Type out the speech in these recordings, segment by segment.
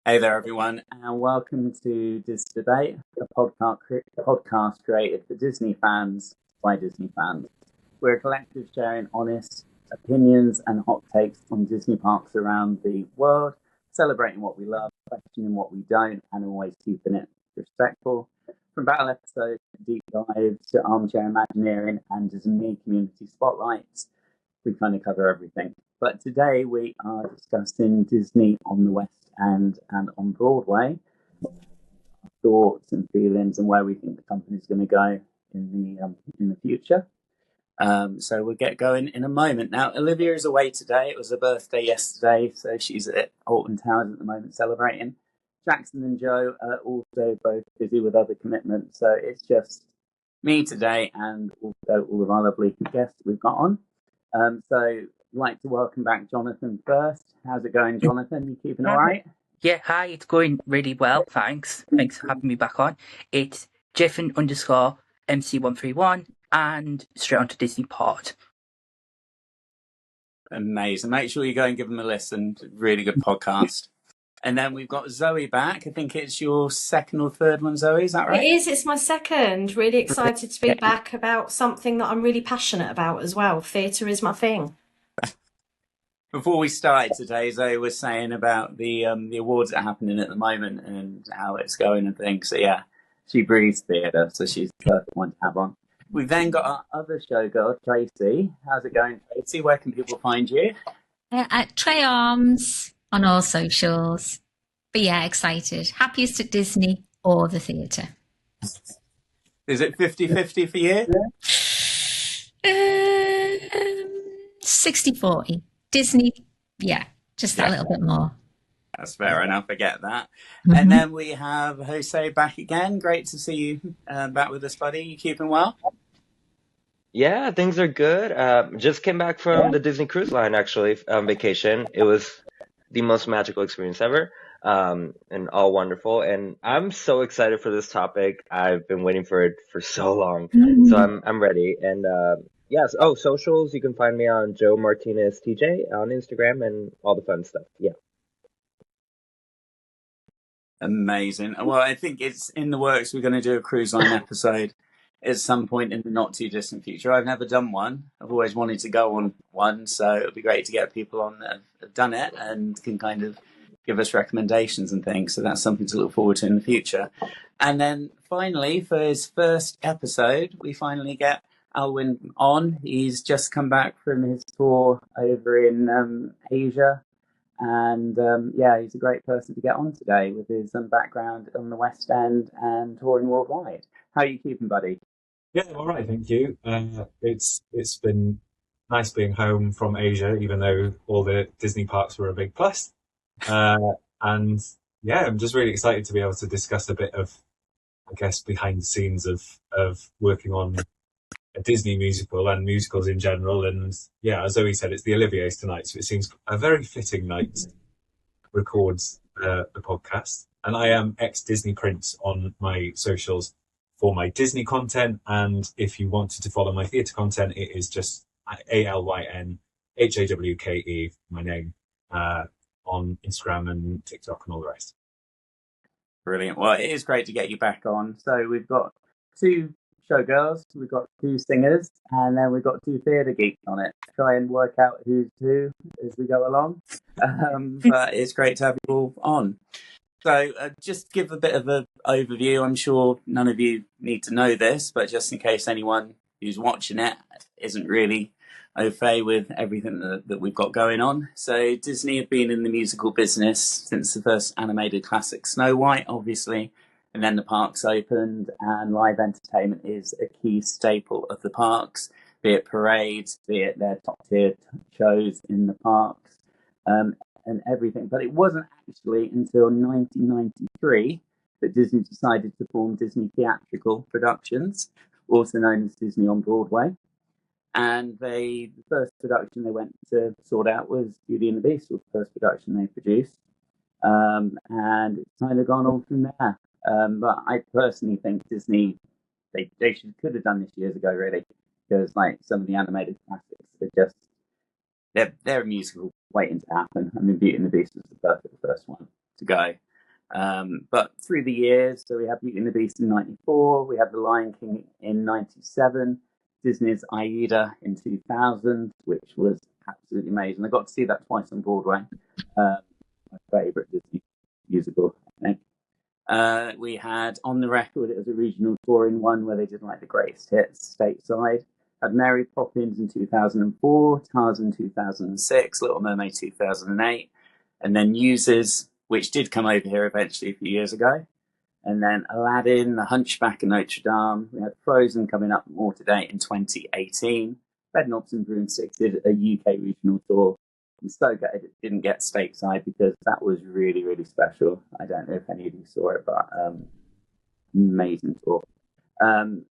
Hey there, everyone, and welcome to Dis Debate, a podcast created for Disney fans by Disney fans. We're a collective sharing honest opinions and hot takes on Disney parks around the world, celebrating what we love, questioning what we don't, and always keeping it respectful. From battle episodes to deep dives to armchair imagineering and Disney community spotlights, we kind of cover everything. But today we are discussing Disney on the West End and on Broadway, thoughts and feelings, and where we think the company's going to go in the future. So we'll get going in a moment. Now, Olivia is away today. It was her birthday yesterday, so she's at Alton Towers at the moment celebrating. Jackson and Joe are also both busy with other commitments, so it's just me today and also all of our lovely guests we've got on. So I'd like to welcome back Jonathan first. How's it going, Jonathan? You keeping all right? Yeah, hi, it's going really well, thanks. Thanks for having me back on. It's Jiffin_MC131 and straight on to Disney Pod. Amazing. Make sure you go and give them a listen. Really good podcast. And then we've got Zoe back. I think it's your second or third one, Zoe. Is that right? It is. It's my second. Really excited to be back about something that I'm really passionate about as well. Theatre is my thing. Before we started today, Zoe was saying about the awards that are happening at the moment and how it's going and things. So yeah, she breathes theatre, so she's the perfect one to have on. We've then got our other showgirl, Tracy. How's it going, Tracy? Where can people find you? At Trey Arms on all socials. But yeah, excited. Happiest at Disney or the theatre. Is it 50-50 for you? 60-40. Disney, yeah, just that little bit more. That's fair enough. I get that. Mm-hmm. And then we have Jose back again. Great to see you back with us, buddy. You keeping well? Yeah, things are good. Just came back from the Disney Cruise Line, actually, vacation. It was the most magical experience ever, and all wonderful. And I'm so excited for this topic. I've been waiting for it for so long, so I'm ready. And yes, socials, you can find me on Joe Martinez TJ on Instagram and all the fun stuff. Yeah. Amazing. Well, I think it's in the works. We're going to do a cruise line episode at some point in the not too distant future. I've never done one. I've always wanted to go on one, so it'll be great to get people on that have done it and can kind of give us recommendations and things. So that's something to look forward to in the future. And then finally, for his first episode, we finally get Alyn on. He's just come back from his tour over in Asia. And he's a great person to get on today with his background on the West End and touring worldwide. How are you keeping, buddy? Yeah, all right, thank you. It's been nice being home from Asia, even though all the Disney parks were a big plus. And yeah, I'm just really excited to be able to discuss a bit of, I guess, behind the scenes of working on a Disney musical and musicals in general. And yeah, as Zoe said, it's the Olivier's tonight, so it seems a very fitting night to record the podcast. And I am ex-Disney Prince on my socials for my Disney content. And if you wanted to follow my theatre content, it is just ALYNHAWKE, my name, on Instagram and TikTok and all the rest. Brilliant. Well, it is great to get you back on. So we've got two showgirls, we've got two singers, and then we've got two theatre geeks on it. Try and work out who's who as we go along. But it's great to have you all on. So just give a bit of an overview. I'm sure none of you need to know this, but just in case anyone who's watching it isn't really au fait with everything that we've got going on. So Disney have been in the musical business since the first animated classic Snow White, obviously, and then the parks opened, and live entertainment is a key staple of the parks, be it parades, be it their top-tier shows in the parks, and everything. But it wasn't actually until 1993 that Disney decided to form Disney Theatrical Productions, also known as Disney on Broadway. And the first production they went to sort out was Beauty and the Beast, was the first production they produced. And it's kind of gone on from there. But I personally think Disney, they could have done this years ago, really, because like some of the animated classics are just, they're a musical waiting to happen. I mean, Beauty and the Beast was the perfect first one to go. But through the years, so we had Beauty and the Beast in '94, we had The Lion King in '97, Disney's Aida in 2000, which was absolutely amazing. I got to see that twice on Broadway. My favourite Disney musical, I think. We had On the Record, it was a regional touring one where they did like the greatest hits stateside. Had Mary Poppins in 2004, Tarzan 2006, Little Mermaid 2008, and then Uses, which did come over here eventually a few years ago. And then Aladdin, The Hunchback of Notre Dame. We had Frozen coming up more to date in 2018. Bedknobs and Broomsticks did a UK regional tour. I'm so glad it didn't get stateside because that was really, really special. I don't know if any of you saw it, but amazing tour.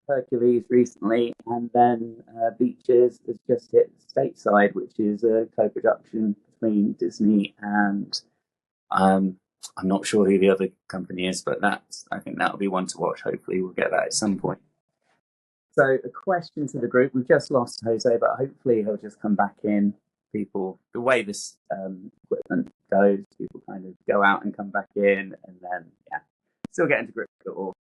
Hercules recently, and then Beaches has just hit stateside, which is a co-production between Disney and I'm not sure who the other company is, but I think that'll be one to watch. Hopefully we'll get that at some point. So a question to the group. We've just lost Jose, but hopefully he'll just come back in. People, the way this equipment goes, people kind of go out and come back in, and then, yeah, still get into grips with it all.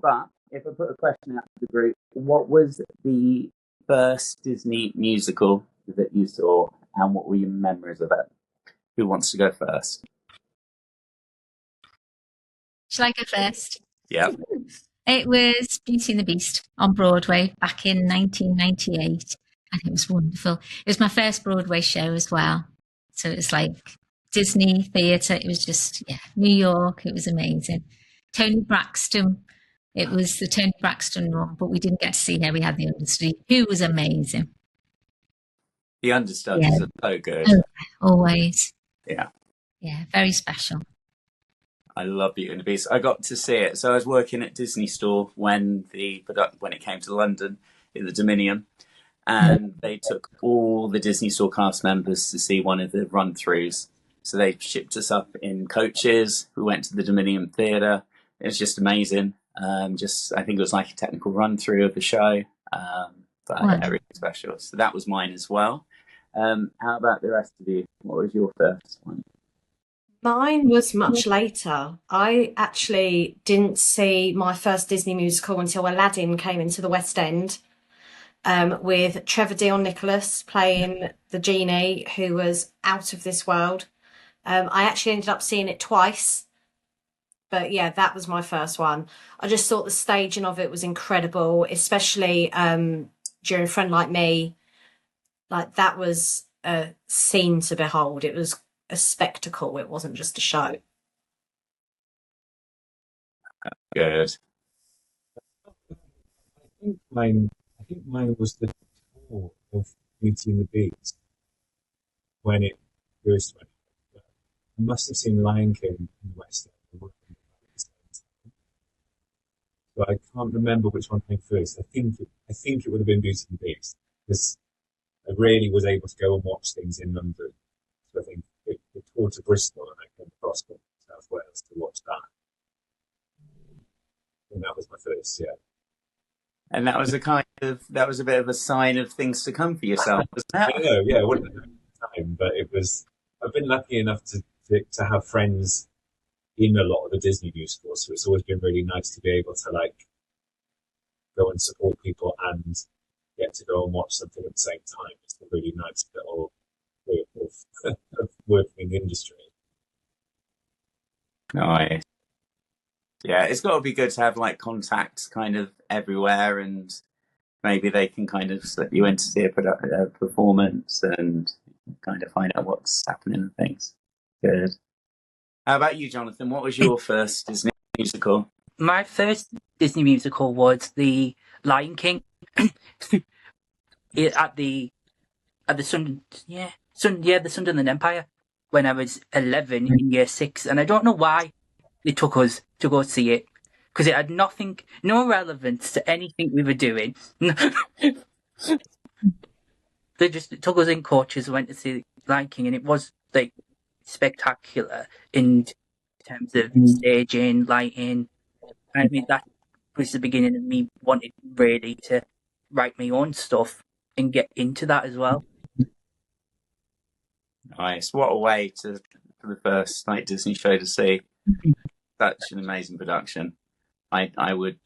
But if I put a question out to the group, what was the first Disney musical that you saw, and what were your memories of it? Who wants to go first? Shall I go first? Yeah. It was Beauty and the Beast on Broadway back in 1998, and it was wonderful. It was my first Broadway show as well. So it was like Disney theatre. It was just, New York. It was amazing. Toni Braxton. It was the Toni Braxton run, but we didn't get to see her. We had the understudy, who was amazing. The understudies are so good. Oh, always. Yeah. Yeah, very special. I love Beauty and the Beast. I got to see it. So I was working at Disney Store when it came to London in the Dominion, and they took all the Disney Store cast members to see one of the run-throughs. So they shipped us up in coaches. We went to the Dominion Theatre. It was just amazing. I think it was like a technical run-through of the show, but really special. So that was mine as well. How about the rest of you? What was your first one? Mine was much later. I actually didn't see my first Disney musical until Aladdin came into the West End, with Trevor Dion Nicholas playing the genie, who was out of this world. I actually ended up seeing it twice, but yeah, that was my first one. I just thought the staging of it was incredible, especially during Friend Like Me. Like, that was a scene to behold. It was a spectacle. It wasn't just a show. Good. I think mine was the tour of Beauty and the Beast when it first went. I must have seen Lion King in the West End, but I can't remember which one came first. I think it would have been Beauty and the Beast, because I really was able to go and watch things in London. So I think it toured to Bristol, and I came across to South Wales to watch that. And that was my first, yeah. And that was a bit of a sign of things to come for yourself, wasn't it? I know, yeah, it wouldn't have been time, but I've been lucky enough to have friends in a lot of the Disney musicals, so it's always been really nice to be able to like go and support people and get to go and watch something at the same time. It's a really nice little way of working in the industry. Nice. Yeah, it's got to be good to have like contacts kind of everywhere, and maybe they can kind of slip you in to see a performance and kind of find out what's happening and things. Good. How about you, Jonathan? What was your first Disney musical? My first Disney musical was The Lion King. at the Sunderland Empire, when I was 11 in year 6, and I don't know why they took us to go see it, because it had no relevance to anything we were doing. They just took us in coaches, went to see Lion King, and it was like spectacular in terms of staging, lighting. I mean, that was the beginning of me wanting really to write my own stuff and get into that as well. Nice. What a way for the first Disney show to see. such an amazing production. I would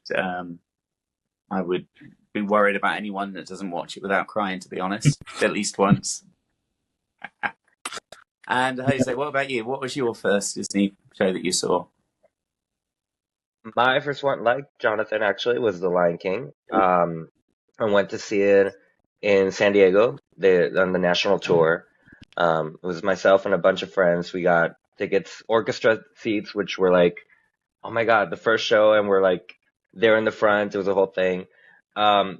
be worried about anyone that doesn't watch it without crying, to be honest, at least once. And Jose, what about you? What was your first Disney show that you saw? My first one, like Jonathan, actually, was The Lion King. I went to see it in San Diego, on the national tour. It was myself and a bunch of friends. We got tickets, orchestra seats, which were like, oh my God, the first show, and we're like there in the front. It was a whole thing. I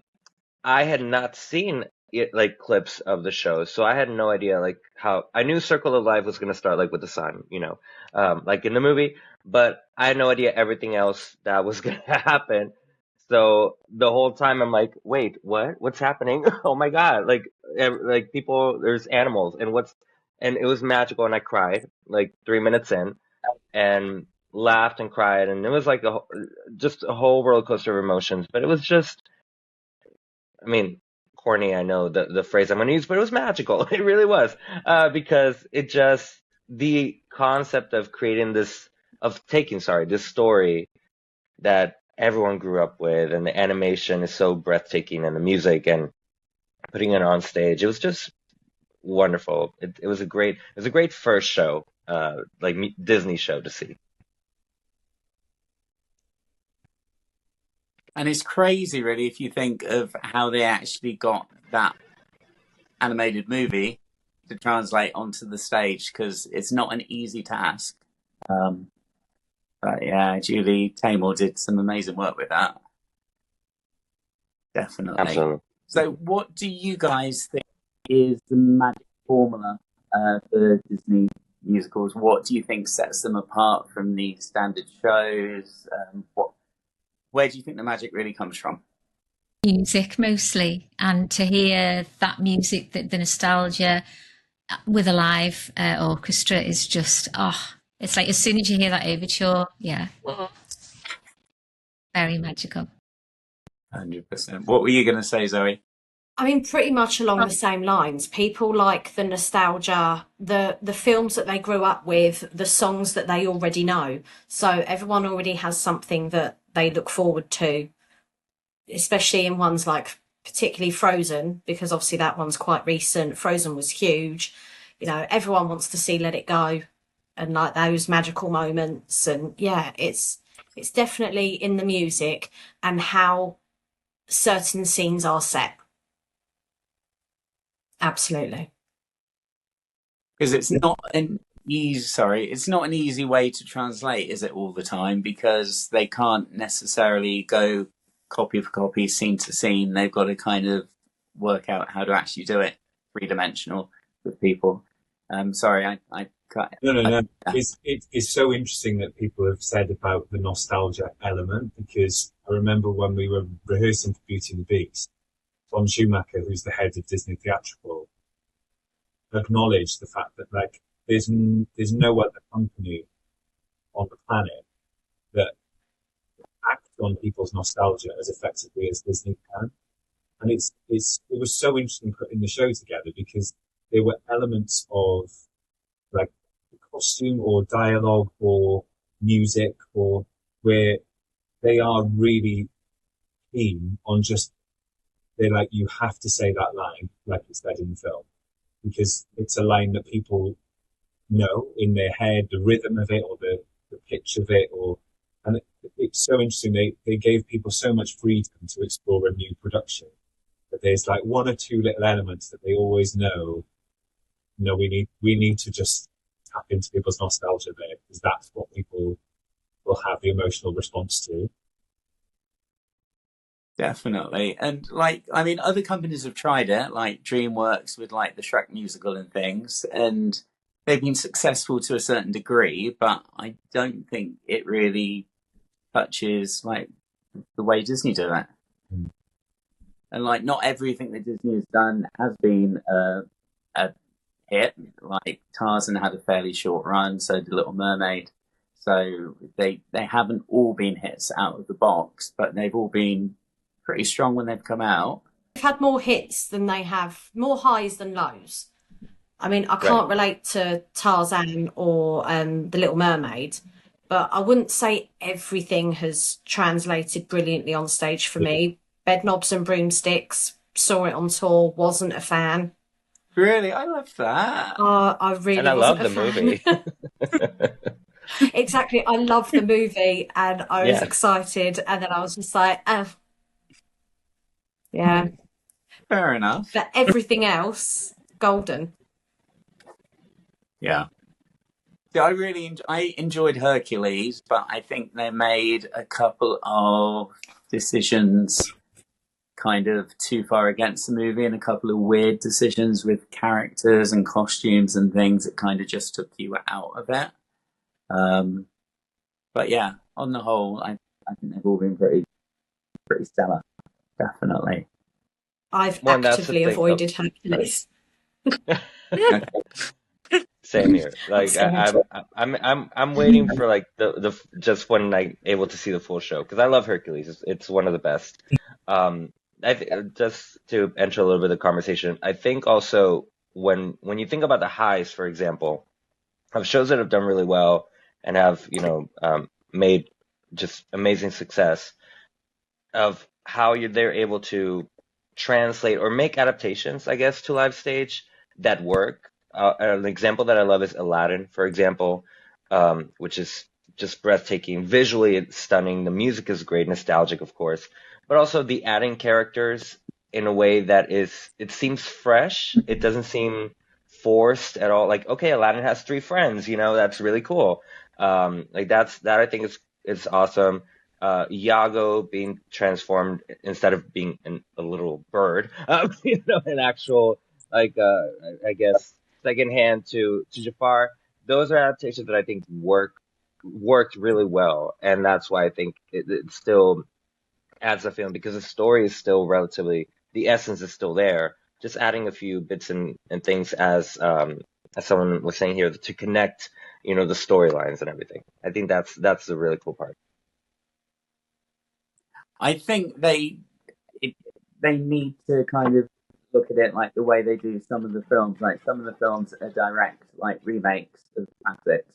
had not seen it, like clips of the show, so I had no idea like how. I knew Circle of Life was gonna start like with the sun, like in the movie, but I had no idea everything else that was gonna happen. So the whole time I'm like, wait, what? What's happening? Oh my God! Like people, there's animals, and it was magical, and I cried like 3 minutes in, and laughed and cried, and it was like just a whole roller coaster of emotions. But it was just, I mean, corny, I know the phrase I'm going to use, but it was magical. It really was, because the concept of creating this story that everyone grew up with, and the animation is so breathtaking, and the music, and putting it on stage, it was just wonderful. It was a great first show, Disney show to see. And it's crazy, really, if you think of how they actually got that animated movie to translate onto the stage, because it's not an easy task. But yeah, Julie Taymor did some amazing work with that. Definitely. Absolutely. So what do you guys think is the magic formula for Disney musicals? What do you think sets them apart from the standard shows? Where do you think the magic really comes from? Music mostly, and to hear that music, the nostalgia with a live orchestra is just, it's like as soon as you hear that overture, yeah, very magical. 100%. What were you going to say, Zoe? I mean, pretty much along the same lines. People like the nostalgia, the films that they grew up with, the songs that they already know. So everyone already has something that they look forward to, especially in ones like particularly Frozen, because obviously that one's quite recent. Frozen was huge. Everyone wants to see Let It Go and like those magical moments. And yeah, it's definitely in the music and how certain scenes are set. Absolutely. Because it's not an easy way to translate, is it, all the time? Because they can't necessarily go copy for copy, scene to scene. They've got to kind of work out how to actually do it three-dimensional with people. Sorry, I cut. No. It's so interesting that people have said about the nostalgia element, because I remember when we were rehearsing for Beauty and the Beast, Tom Schumacher, who's the head of Disney Theatrical, acknowledged the fact that like there's no other company on the planet that acts on people's nostalgia as effectively as Disney can. And it was so interesting putting the show together, because there were elements of like costume or dialogue or music, or where they are really keen on just, they're like, you have to say that line like it's said in the film, because it's a line that people know in their head, the rhythm of it or the pitch of it, and it's so interesting. They gave people so much freedom to explore a new production, but there's like one or two little elements that they always know. We need to just tap into people's nostalgia there, because that's what people will have the emotional response to. Definitely. And other companies have tried it, like DreamWorks with like the Shrek musical and things, and they've been successful to a certain degree, but I don't think it really touches like the way Disney do it. And like not everything that Disney has done has been a hit. Like Tarzan had a fairly short run, so did Little Mermaid. So they haven't all been hits out of the box, but they've all been pretty strong when they've come out. They've had more hits than they have, more highs than lows. I mean, I can't relate to Tarzan or The Little Mermaid. but I wouldn't say everything has translated brilliantly on stage for me. Bedknobs and Broomsticks, saw it on tour, wasn't a fan. Really? I love that. I really And I wasn't love a the fan. movie. Exactly. I loved the movie and I was Yeah. excited, and then I was just like, oh, yeah. Fair enough. But everything else, golden. Yeah. See, I enjoyed Hercules, but I think they made a couple of decisions kind of too far against the movie, and a couple of weird decisions with characters and costumes and things that kind of just took you out of it. But yeah, on the whole, I think they've all been pretty stellar, definitely. I've Well, and that's the actively thing. avoided Hercules. Same here. Like Same. I'm waiting for like the just when I'm able to see the full show, because I love Hercules. It's one of the best. Just to enter a little bit of the conversation, I think also when you think about the highs, for example, of shows that have done really well and have made just amazing success, of how they're able to translate or make adaptations, I guess, to live stage that work. An example that I love is Aladdin, for example, which is just breathtaking. Visually, it's stunning. The music is great, nostalgic, of course, but also the adding characters in a way that it seems fresh. It doesn't seem forced at all. Like, okay, Aladdin has 3 friends, that's really cool. That I think is awesome. Iago being transformed instead of being a little bird, an actual, like, I guess, second hand to Jafar. Those are adaptations that I think worked really well, and that's why I think it still adds a feeling, because the story is still the essence is still there. Just adding a few bits and things, as someone was saying here, to connect, the storylines and everything. I think that's the really cool part. I think they need to kind of look at it like the way they do some of the films. Like, some of the films are direct, like remakes of classics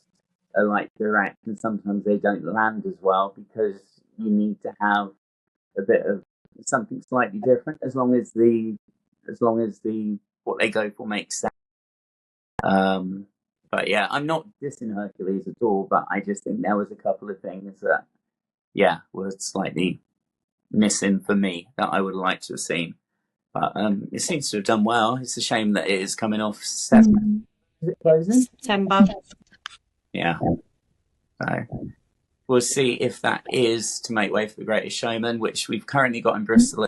are like direct, and sometimes they don't land as well because you need to have a bit of something slightly different, as long as the what they go for makes sense. But yeah, I'm not dissing Hercules at all, but I just think there was a couple of things that were slightly missing for me that I would like to have seen. But it seems to have done well. It's a shame that it is coming off September. Is it closing? September. Yeah. So we'll see if that is to make way for the Greatest Showman, which we've currently got in Bristol.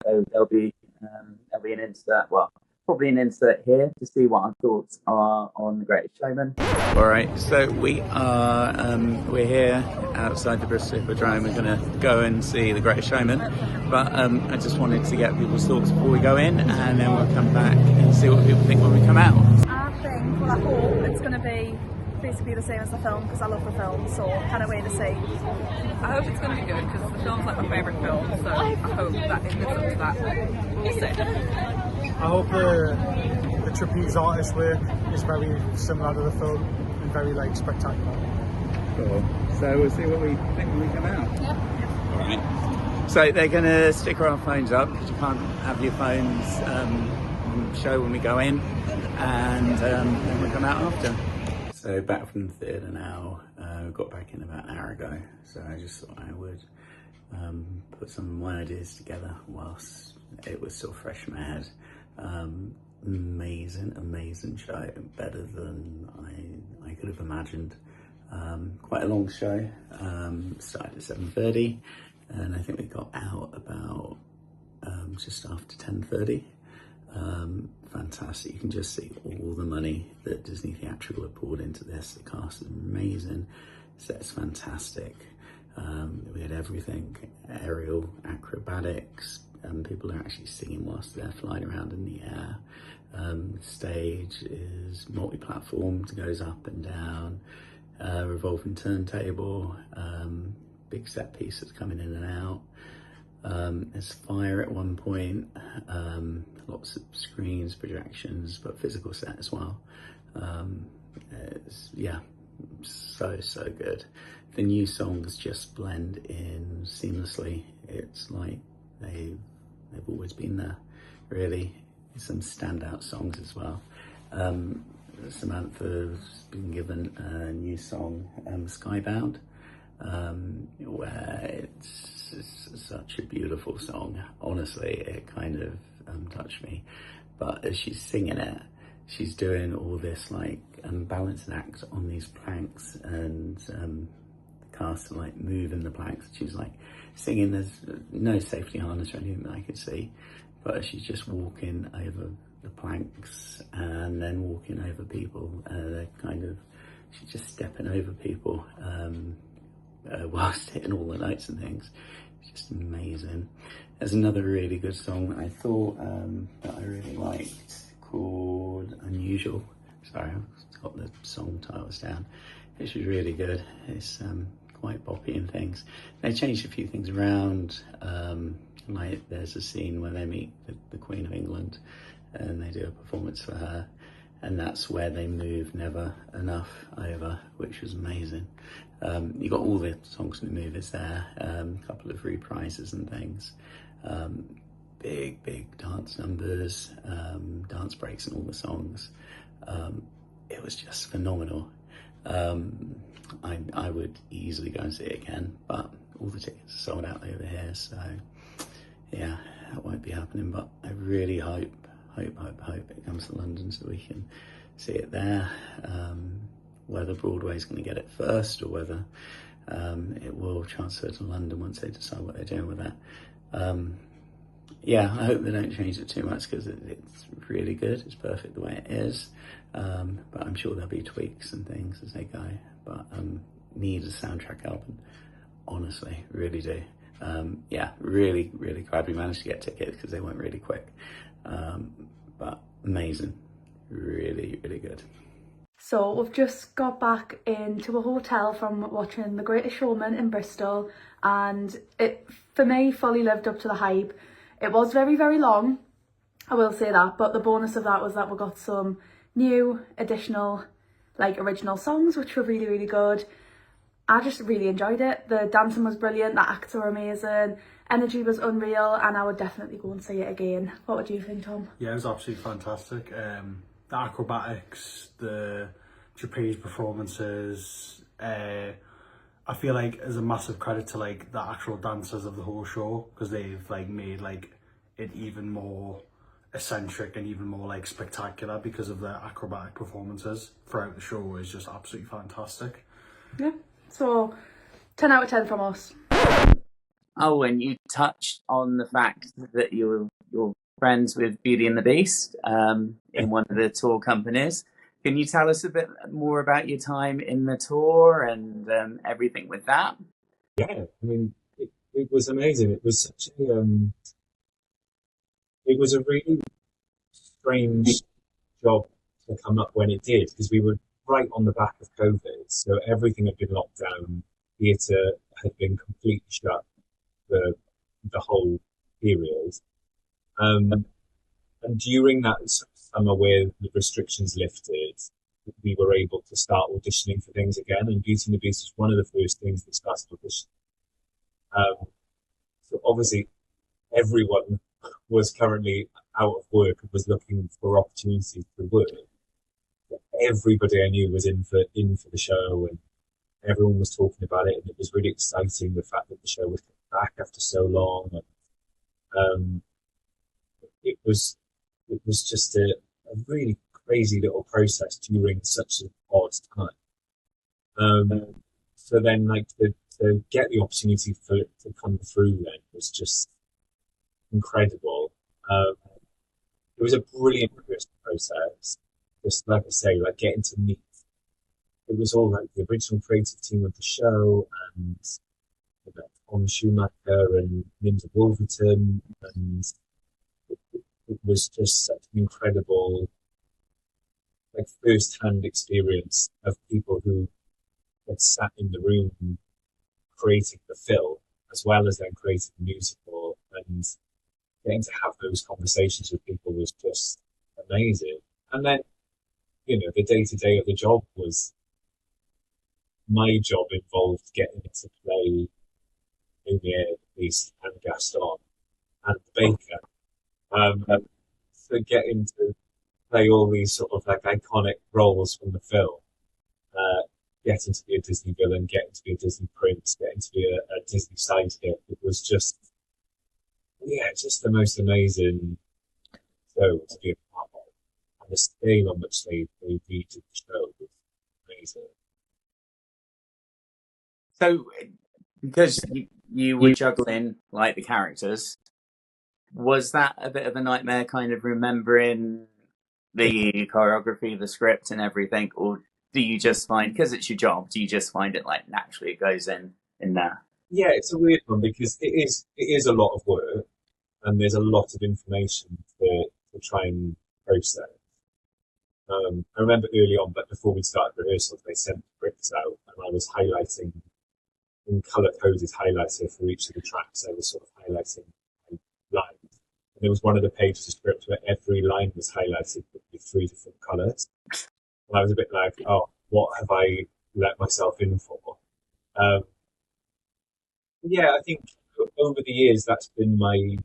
So there'll be an insert. Well, probably an insert here to see what our thoughts are on the Greatest Showman. All right, so we're here outside the Bristol Hippodrome. We're going to go and see the Greatest Showman, but I just wanted to get people's thoughts before we go in, and then we'll come back and see what people think when we come out. I hope it's going to be basically the same as the film, because I love the film, so can't wait to see. I hope it's going to be good, because the film's like my favourite film, so I hope that it lives up to that. We'll see. I hope the trapeze artist work is very similar to the film and very spectacular. Cool. So we'll see what we think when we come out. Yeah. All right. So they're going to stick our phones up, because you can't have your phones on show when we go in, and then we'll come out after. So back from the theatre now. Got back in about an hour ago, so I just thought I would put some of my ideas together whilst it was still fresh in my head. Amazing show, better than I could have imagined. Quite a long show. Started at 7:30, and I think we got out about just after 10:30. Fantastic. You can just see all the money that Disney Theatrical have poured into this. The cast is amazing, set's fantastic. We had everything: aerial, acrobatics, people are actually singing whilst they're flying around in the air. Stage is multi-platformed, goes up and down, revolving turntable, big set pieces coming in and out. There's fire at one point, lots of screens, projections, but physical set as well. so good. The new songs just blend in seamlessly. It's like they've always been there, really. Some standout songs as well. Samantha's been given a new song, Skybound, where it's such a beautiful song. Honestly, it kind of touched me. But as she's singing it, she's doing all this like balancing act on these planks, and the cast are like moving the planks. She's like singing. There's no safety harness or anything that I could see, but she's just walking over the planks and then walking over people. She's just stepping over people whilst hitting all the notes and things. It's just amazing. There's another really good song that I thought that I really liked, called Unusual. Sorry, I've got the song titles down. It's really good. It's quite boppy and things. They changed a few things around. Like there's a scene where they meet the Queen of England and they do a performance for her, and that's where they move Never Enough over, which was amazing. You got all the songs from the movies there, a couple of reprises and things. Big dance numbers, dance breaks in all the songs. It was just phenomenal. I would easily go and see it again, but all the tickets are sold out over here, so yeah, that won't be happening. But I really hope it comes to London so we can see it there. Whether Broadway's going to get it first or whether it will transfer to London once they decide what they're doing with that. Yeah, I hope they don't change it too much, because it's really good. It's perfect the way it is. But I'm sure there'll be tweaks and things as they go. But need a soundtrack album, honestly, really do. Yeah, really glad we managed to get tickets, because they went really quick. But amazing, really good. So we've just got back into a hotel from watching The Greatest Showman in Bristol, and it, for me, fully lived up to the hype. It was very long, I will say that, but the bonus of that was that we got some new additional original songs, which were really good. I just really enjoyed it. The dancing was brilliant, the acts were amazing, energy was unreal, and I would definitely go and see it again. What would you think, Tom? Yeah, it was absolutely fantastic. The acrobatics, the trapeze performances, I feel like there's a massive credit to like the actual dancers of the whole show, because they've like made like it even more eccentric and even more like spectacular because of their acrobatic performances throughout the show. Is just absolutely fantastic. Yeah, so 10 out of 10 from us. Oh, and you touched on the fact that you're friends with Beauty and the Beast in one of the tour companies. Can you tell us a bit more about your time in the tour and everything with that? Yeah, I mean, it was amazing. It was such a, it was a really strange job to come up when it did, because we were right on the back of COVID, so everything had been locked down. Theatre had been completely shut for the whole period. And during that summer, where the restrictions lifted, we were able to start auditioning for things again. And Beauty and the Beast was one of the first things that started auditioning. So obviously, everyone was currently out of work and was looking for opportunities for work. Everybody I knew was in for the show, and everyone was talking about it. And it was really exciting, the fact that the show was back after so long. And, it was just a really crazy little process during such an odd time. So then, like, to get the opportunity for it to come through then was just incredible. It was a brilliant process. Just like I say, like getting to meet. It was all like the original creative team of the show, and Tom Schumacher and Linda Wolverton, and it was just such an incredible, like, first-hand experience of people who had sat in the room creating the film, as well as then creating the musical, and getting to have those conversations with people was just amazing. And then, the day-to-day of the job was my job involved getting to play Lumière, Beast, and Gaston, and the Baker. So getting to play all these sort of like iconic roles from the film, getting to be a Disney villain, getting to be a Disney prince, getting to be a Disney sidekick, it was just, yeah, just the most amazing show to be a part of. And the scale on which they redid the show was amazing. So, because you were juggling like the characters, was that a bit of a nightmare, kind of remembering the choreography, the script, and everything, or do you just find, because it's your job, do you just find it like naturally it goes in there? Yeah, it's a weird one because it is a lot of work, and there's a lot of information to try and process. I remember early on, but before we started rehearsals, they sent scripts out, and I was highlighting in color-coded highlighter for each of the tracks. I was sort of highlighting lines. And there was one of the pages of script where every line was highlighted with 3 different colors. And I was a bit like, oh, what have I let myself in for? Yeah, I think over the years, that's been my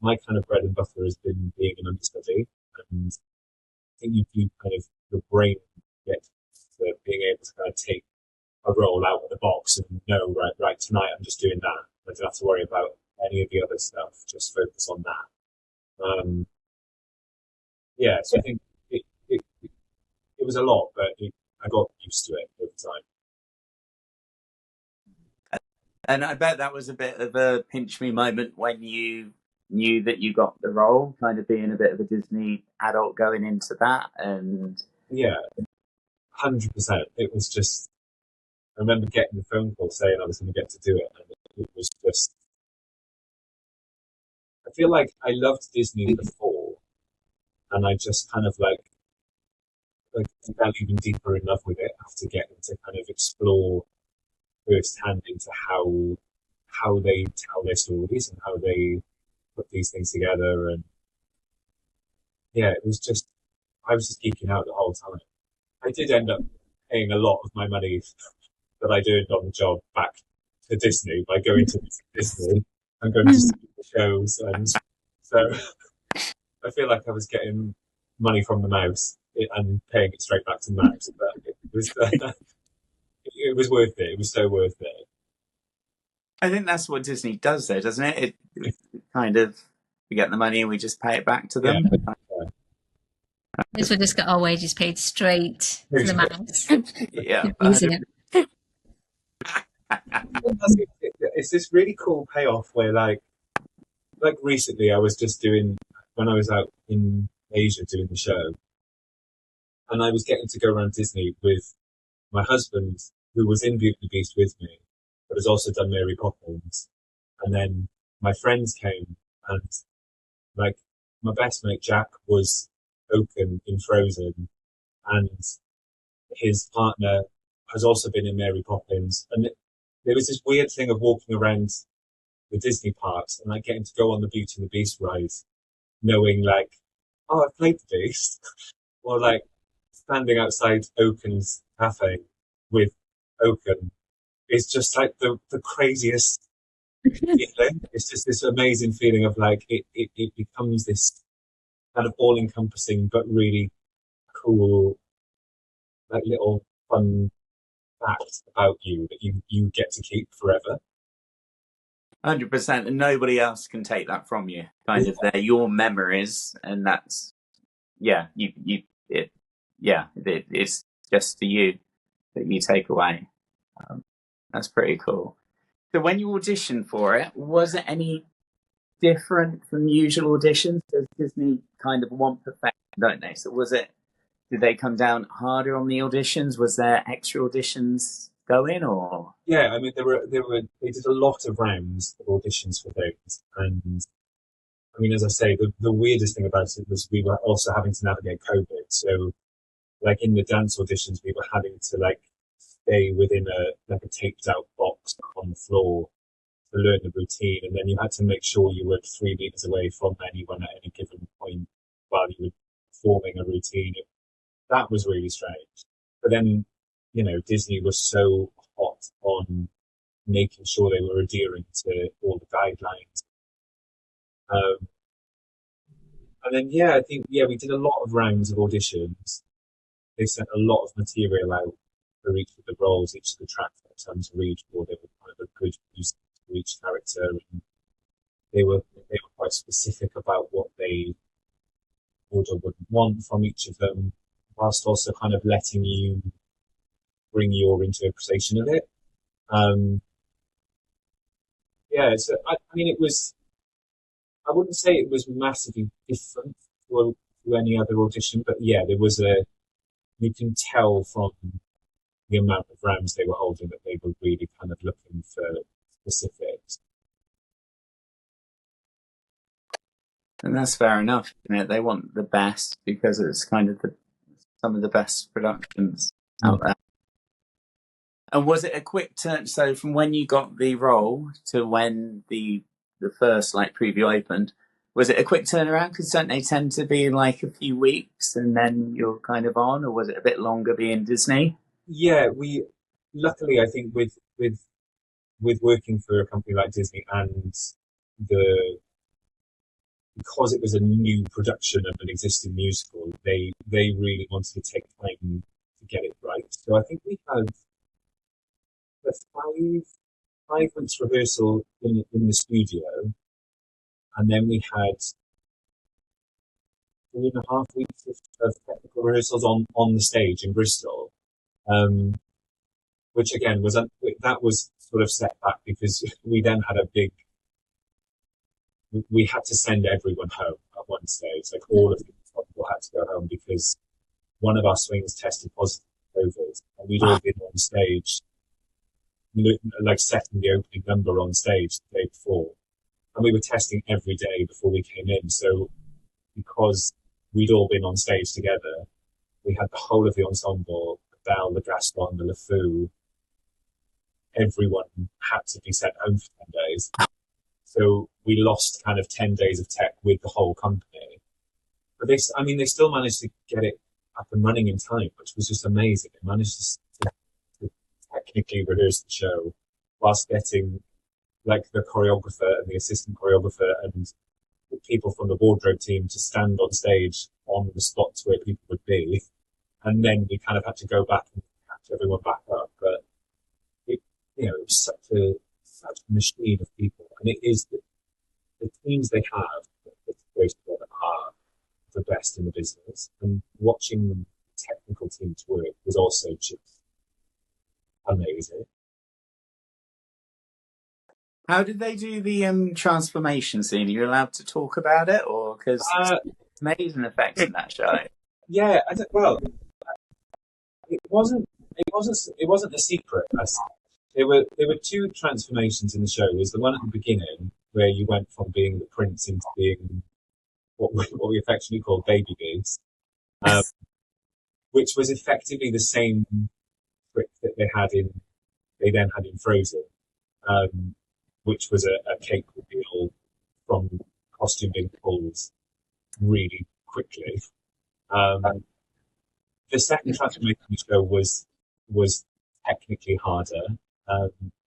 kind of bread and butter has been being an understudy. And I think you do kind of, your brain gets to being able to kind of take a role out of the box and know, right, tonight I'm just doing that. I don't have to worry about any of the other stuff, just focus on that. Yeah, so I think it was a lot, but I got used to it over time. And I bet that was a bit of a pinch me moment when you knew that you got the role, kind of being a bit of a Disney adult going into that. And yeah, 100%. It was just, I remember getting the phone call saying I was going to get to do it, and it was just, I feel like I loved Disney before, and I just kind of like fell even deeper in love with it after getting to kind of explore firsthand into how they tell their stories and how they put these things together. And yeah, it was just, I was just geeking out the whole time. I did end up paying a lot of my money that I earned on the job back to Disney by going to Disney and going to see the shows. And so I feel like I was getting money from the mouse and paying it straight back to the mouse. But it was worth it. It was so worth it. I think that's what Disney does though, doesn't it? It kind of, we get the money and we just pay it back to them. Yeah. Yes, we just got our wages paid straight to the mouse. Yeah. It's this really cool payoff where like recently I was just doing, when I was out in Asia doing the show, and I was getting to go around Disney with my husband, who was in Beauty and the Beast with me, but has also done Mary Poppins. And then my friends came, and like my best mate Jack was Oaken in Frozen, and his partner has also been in Mary Poppins. And there was this weird thing of walking around the Disney parks and like getting to go on the Beauty and the Beast ride, knowing like, oh, I've played the Beast, or like standing outside Oaken's cafe with Oaken is just like the craziest feeling. It's just this amazing feeling of like it becomes this kind of all-encompassing but really cool, like little fun fact about you that you get to keep forever. 100%, and nobody else can take that from you. Kind of, they're your memories, and that's it's just for you that you take away. That's pretty cool. So when you auditioned for it, was it any different from usual auditions? Does Disney kind of want perfection, don't they? So did they come down harder on the auditions? Was there extra auditions going, or? Yeah, I mean, they did a lot of rounds of auditions for things. And I mean, as I say, the weirdest thing about it was we were also having to navigate COVID. So like in the dance auditions, we were having to like stay within a taped out box on the floor to learn the routine. And then you had to make sure you were 3 meters away from anyone at any given point while you were performing a routine. That was really strange. But then, you know, Disney was so hot on making sure they were adhering to all the guidelines. And then, I think, we did a lot of rounds of auditions. They sent a lot of material out for each of the roles, each of the tracks that had to read for. They were kind of a good use for each character, and they were quite specific about what they would or wouldn't want from each of them, whilst also kind of letting you bring your interpretation of it. So I mean, it was. I wouldn't say it was massively different to any other audition, but there was you can tell from the amount of rounds they were holding that they were really kind of looking for specifics. And that's fair enough, isn't it? They want the best because it's kind of some of the best productions out there. And was it a quick turn? So from when you got the role to when the first preview opened, was it a quick turnaround? Because don't they tend to be a few weeks and then you're kind of on, or was it a bit longer being Disney? Yeah, we luckily, I think, with working for a company like Disney and because it was a new production of an existing musical, they really wanted to take time to get it right. So I think we had a 5 months rehearsal in the studio, and then we had 3.5 weeks of technical rehearsals on the stage in Bristol, which again was sort of set back because we then had we had to send everyone home at one stage. All of the people had to go home because one of our swings tested positive for COVID, and we'd all been on stage, setting the opening number on stage the day before. And we were testing every day before we came in. So because we'd all been on stage together, we had the whole of the ensemble, the Belle, the Gaston, the LeFou. Everyone had to be sent home for 10 days. So we lost kind of 10 days of tech with the whole company. But they still managed to get it up and running in time, which was just amazing. They managed to technically rehearse the show whilst getting the choreographer and the assistant choreographer and the people from the wardrobe team to stand on stage on the spots where people would be. And then we kind of had to go back and catch everyone back up. But it was such a machine of people. And it is the teams they have are the best in the business. And watching the technical teams work was also just amazing. How did they do the transformation scene? Are you allowed to talk about it, or because it's amazing effects in that show? Yeah, it wasn't a secret. There were 2 transformations in the show. There was the one at the beginning where you went from being the prince into being what we affectionately call baby Beast, which was effectively the same trick that they then had in Frozen. Which was a cake reveal from costume being pulled really quickly. The second transformation show was technically harder.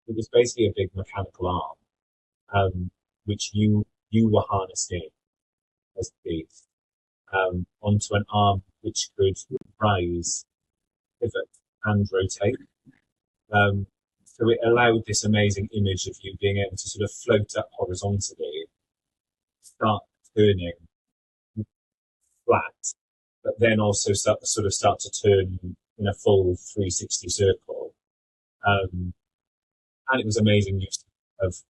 It was basically a big mechanical arm, which you were harnessing as the beast, onto an arm which could rise, pivot, and rotate. So it allowed this amazing image of you being able to sort of float up horizontally, start turning flat, but then also start to turn in a full 360 circle. And it was amazing use of,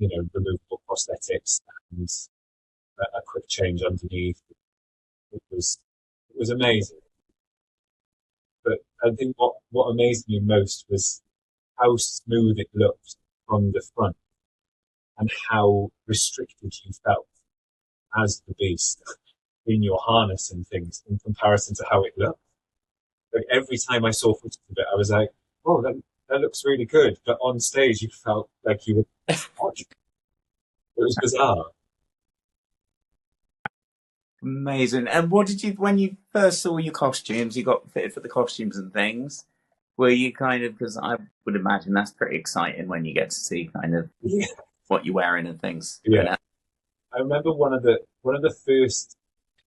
removable prosthetics and a quick change underneath. It was amazing. But I think what amazed me most was how smooth it looked from the front and how restricted you felt as the beast in your harness and things in comparison to how it looked. Every time I saw footage of it, I was like, oh, that looks really good. But on stage, you felt like you were watching. It was bizarre. Amazing. And what did you, when you first saw your costumes, you got fitted for the costumes and things, Were you kind of, because I would imagine that's pretty exciting when you get to see kind of what you're wearing and things. Yeah. I remember one of the first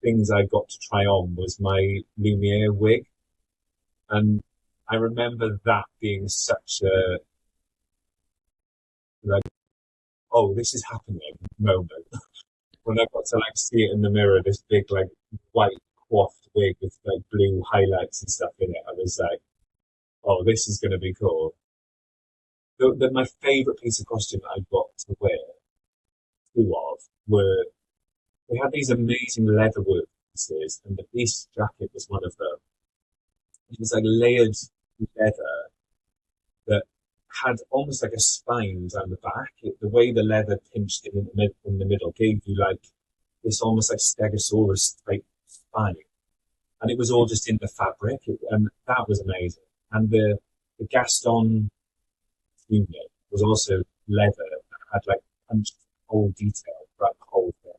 things I got to try on was my Lumière wig. And I remember that being such a, like, oh, this is happening moment. When I got to like see it in the mirror, this big like white coiffed wig with like blue highlights and stuff in it, I was like, oh, this is going to be cool. My favourite piece of costume that I got to wear, two of, were, they had these amazing leatherwork pieces, and the beast jacket was one of them. It was like layered leather that had almost like a spine down the back. The way the leather pinched in the middle gave you like this almost like Stegosaurus type spine. And it was all just in the fabric, and that was amazing. And the Gaston unit was also leather that had like punched whole detail throughout the whole thing.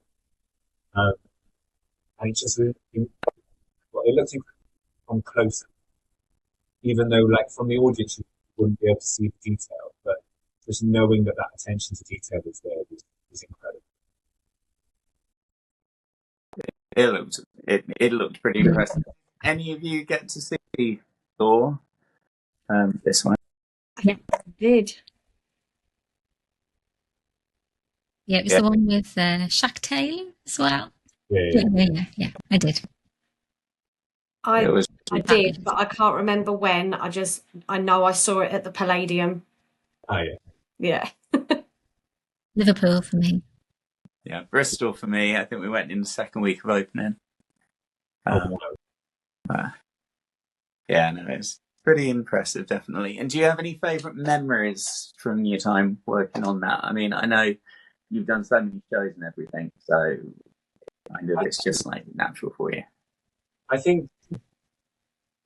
And it just, it looked incredible from close, even though like from the audience you wouldn't be able to see the detail, but just knowing that attention to detail was there was incredible. It looked pretty impressive. Any of you get to see Thor? This one. Yeah, I did. Yeah, it was the one with Shaq Taylor as well. Yeah, I did. I did, but I can't remember when. I know I saw it at the Palladium. Oh, yeah. Yeah. Liverpool for me. Yeah, Bristol for me. I think we went in the second week of opening. Yeah, no, it's pretty impressive, definitely. And do you have any favourite memories from your time working on that? I mean, I know you've done so many shows and everything, so kind of it's just like natural for you. I think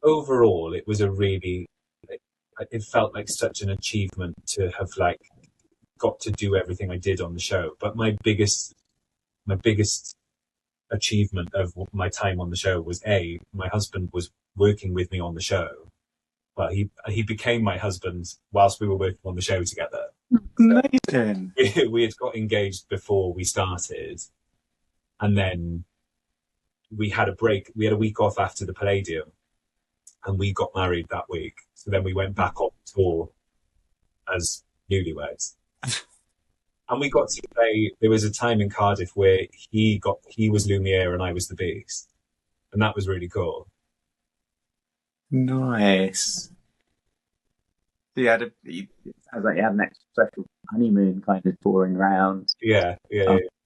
overall it was a really, it felt like such an achievement to have like got to do everything I did on the show. But my biggest achievement of my time on the show was my husband was working with me on the show. Well, he became my husband whilst we were working on the show together. Amazing. So we had got engaged before we started, and then we had a break. We had a week off after the Palladium, and we got married that week. So then we went back on tour as newlyweds. And we got to play, there was a time in Cardiff where he was Lumière and I was the Beast. And that was really cool. Nice. So it sounds like you had an extra special honeymoon kind of touring around. Yeah.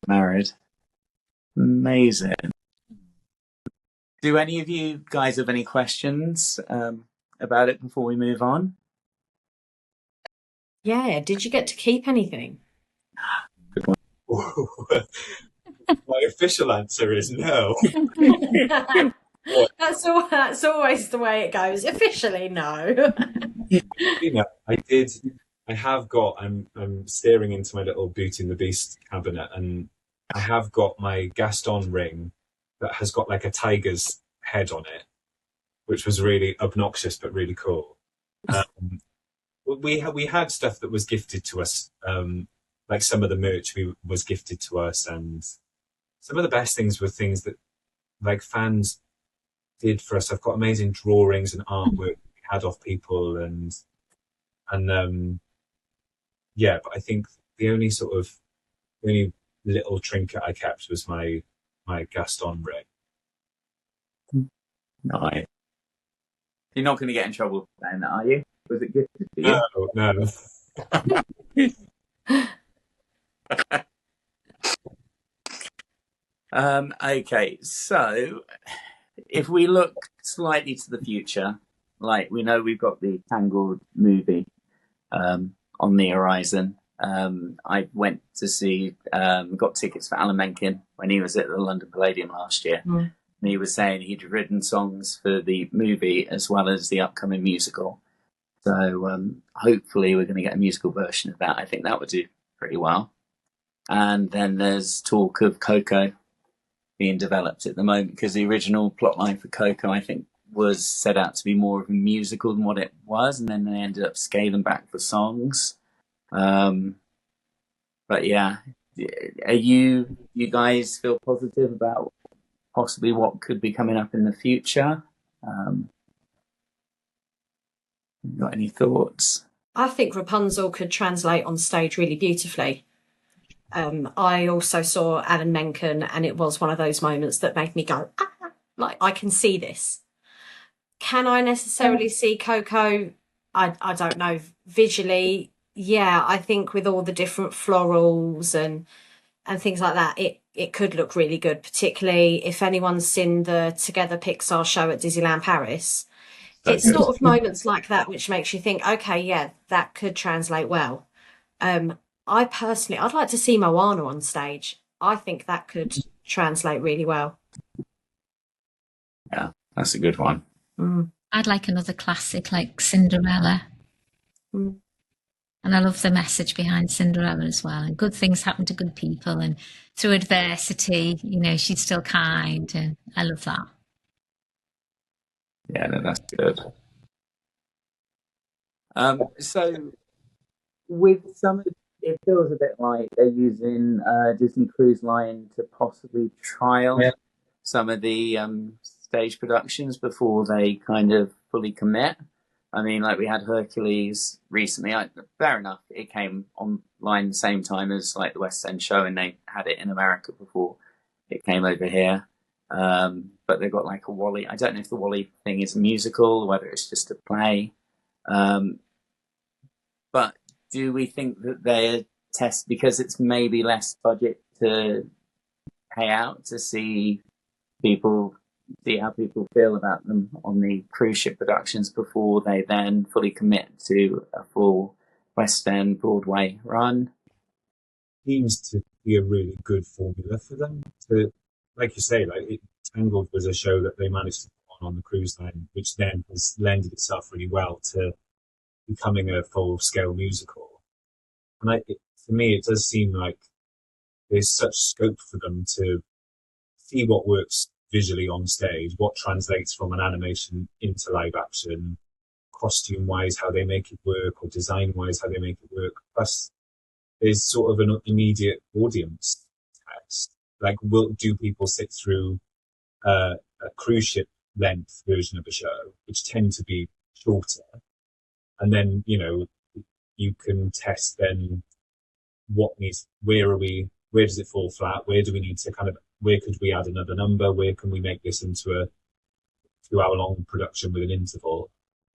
Married. Amazing. Do any of you guys have any questions about it before we move on? Yeah. Did you get to keep anything? Good one. My official answer is no. That's always the way it goes. Officially, no. You know, I'm staring into my little Beauty and the Beast cabinet, and I have got my Gaston ring that has got like a tiger's head on it, which was really obnoxious but really cool. We had stuff that was gifted to us, like some of the merch was gifted to us, and some of the best things were things that like fans did for us. I've got amazing drawings and artwork we had off people, and yeah, but I think the only little trinket I kept was my Gaston ring. Nice. You're not going to get in trouble then, are you? Was it gifted to you? No. Okay, so if we look slightly to the future, like we know we've got the Tangled movie on the horizon. I went to see, got tickets for Alan Menken when he was at the London Palladium last year. And he was saying he'd written songs for the movie as well as the upcoming musical. So hopefully we're going to get a musical version of that. I think that would do pretty well. And then there's talk of Coco being developed at the moment, because the original plotline for Coco, I think, was set out to be more of a musical than what it was, and then they ended up scaling back the songs. But yeah, are you guys feel positive about possibly what could be coming up in the future? Got any thoughts? I think Rapunzel could translate on stage really beautifully. I also saw Alan Menken, and it was one of those moments that made me go, like, I can see this. Can I necessarily see Coco? I don't know. Visually, yeah, I think with all the different florals and things like that, it could look really good, particularly if anyone's seen the Together Pixar show at Disneyland Paris. It's sort of moments like that which makes you think, okay, yeah, that could translate well. I personally, I'd like to see Moana on stage. I think that could translate really well. Yeah, that's a good one. I'd like another classic like Cinderella. And I love the message behind Cinderella as well. And good things happen to good people, and through adversity, you know, she's still kind, and I love that. Yeah, no, that's good. So with some of it feels a bit like they're using Disney Cruise Line to possibly trial some of the stage productions before they kind of fully commit. I mean, like we had Hercules recently. Fair enough, it came online the same time as like the Westend show, and they had it in America before it came over here. But they've got like a Wally. I don't know if the Wally thing is a musical or whether it's just a play. But do we think that they're because it's maybe less budget to pay out to see how people feel about them on the cruise ship productions before they then fully commit to a full West End Broadway run? Seems to be a really good formula for them. To, like you say, like Tangled was a show that they managed to put on the cruise line, which then has lended itself really well to becoming a full-scale musical. And to me, it does seem like there's such scope for them to see what works visually on stage, what translates from an animation into live action, costume-wise, how they make it work, or design-wise, how they make it work. Plus, there's sort of an immediate audience test. Like, do people sit through a cruise ship length version of a show, which tend to be shorter? And then, you know, you can test then where does it fall flat? Where do we need to where could we add another number? Where can we make this into a 2-hour-long production with an interval?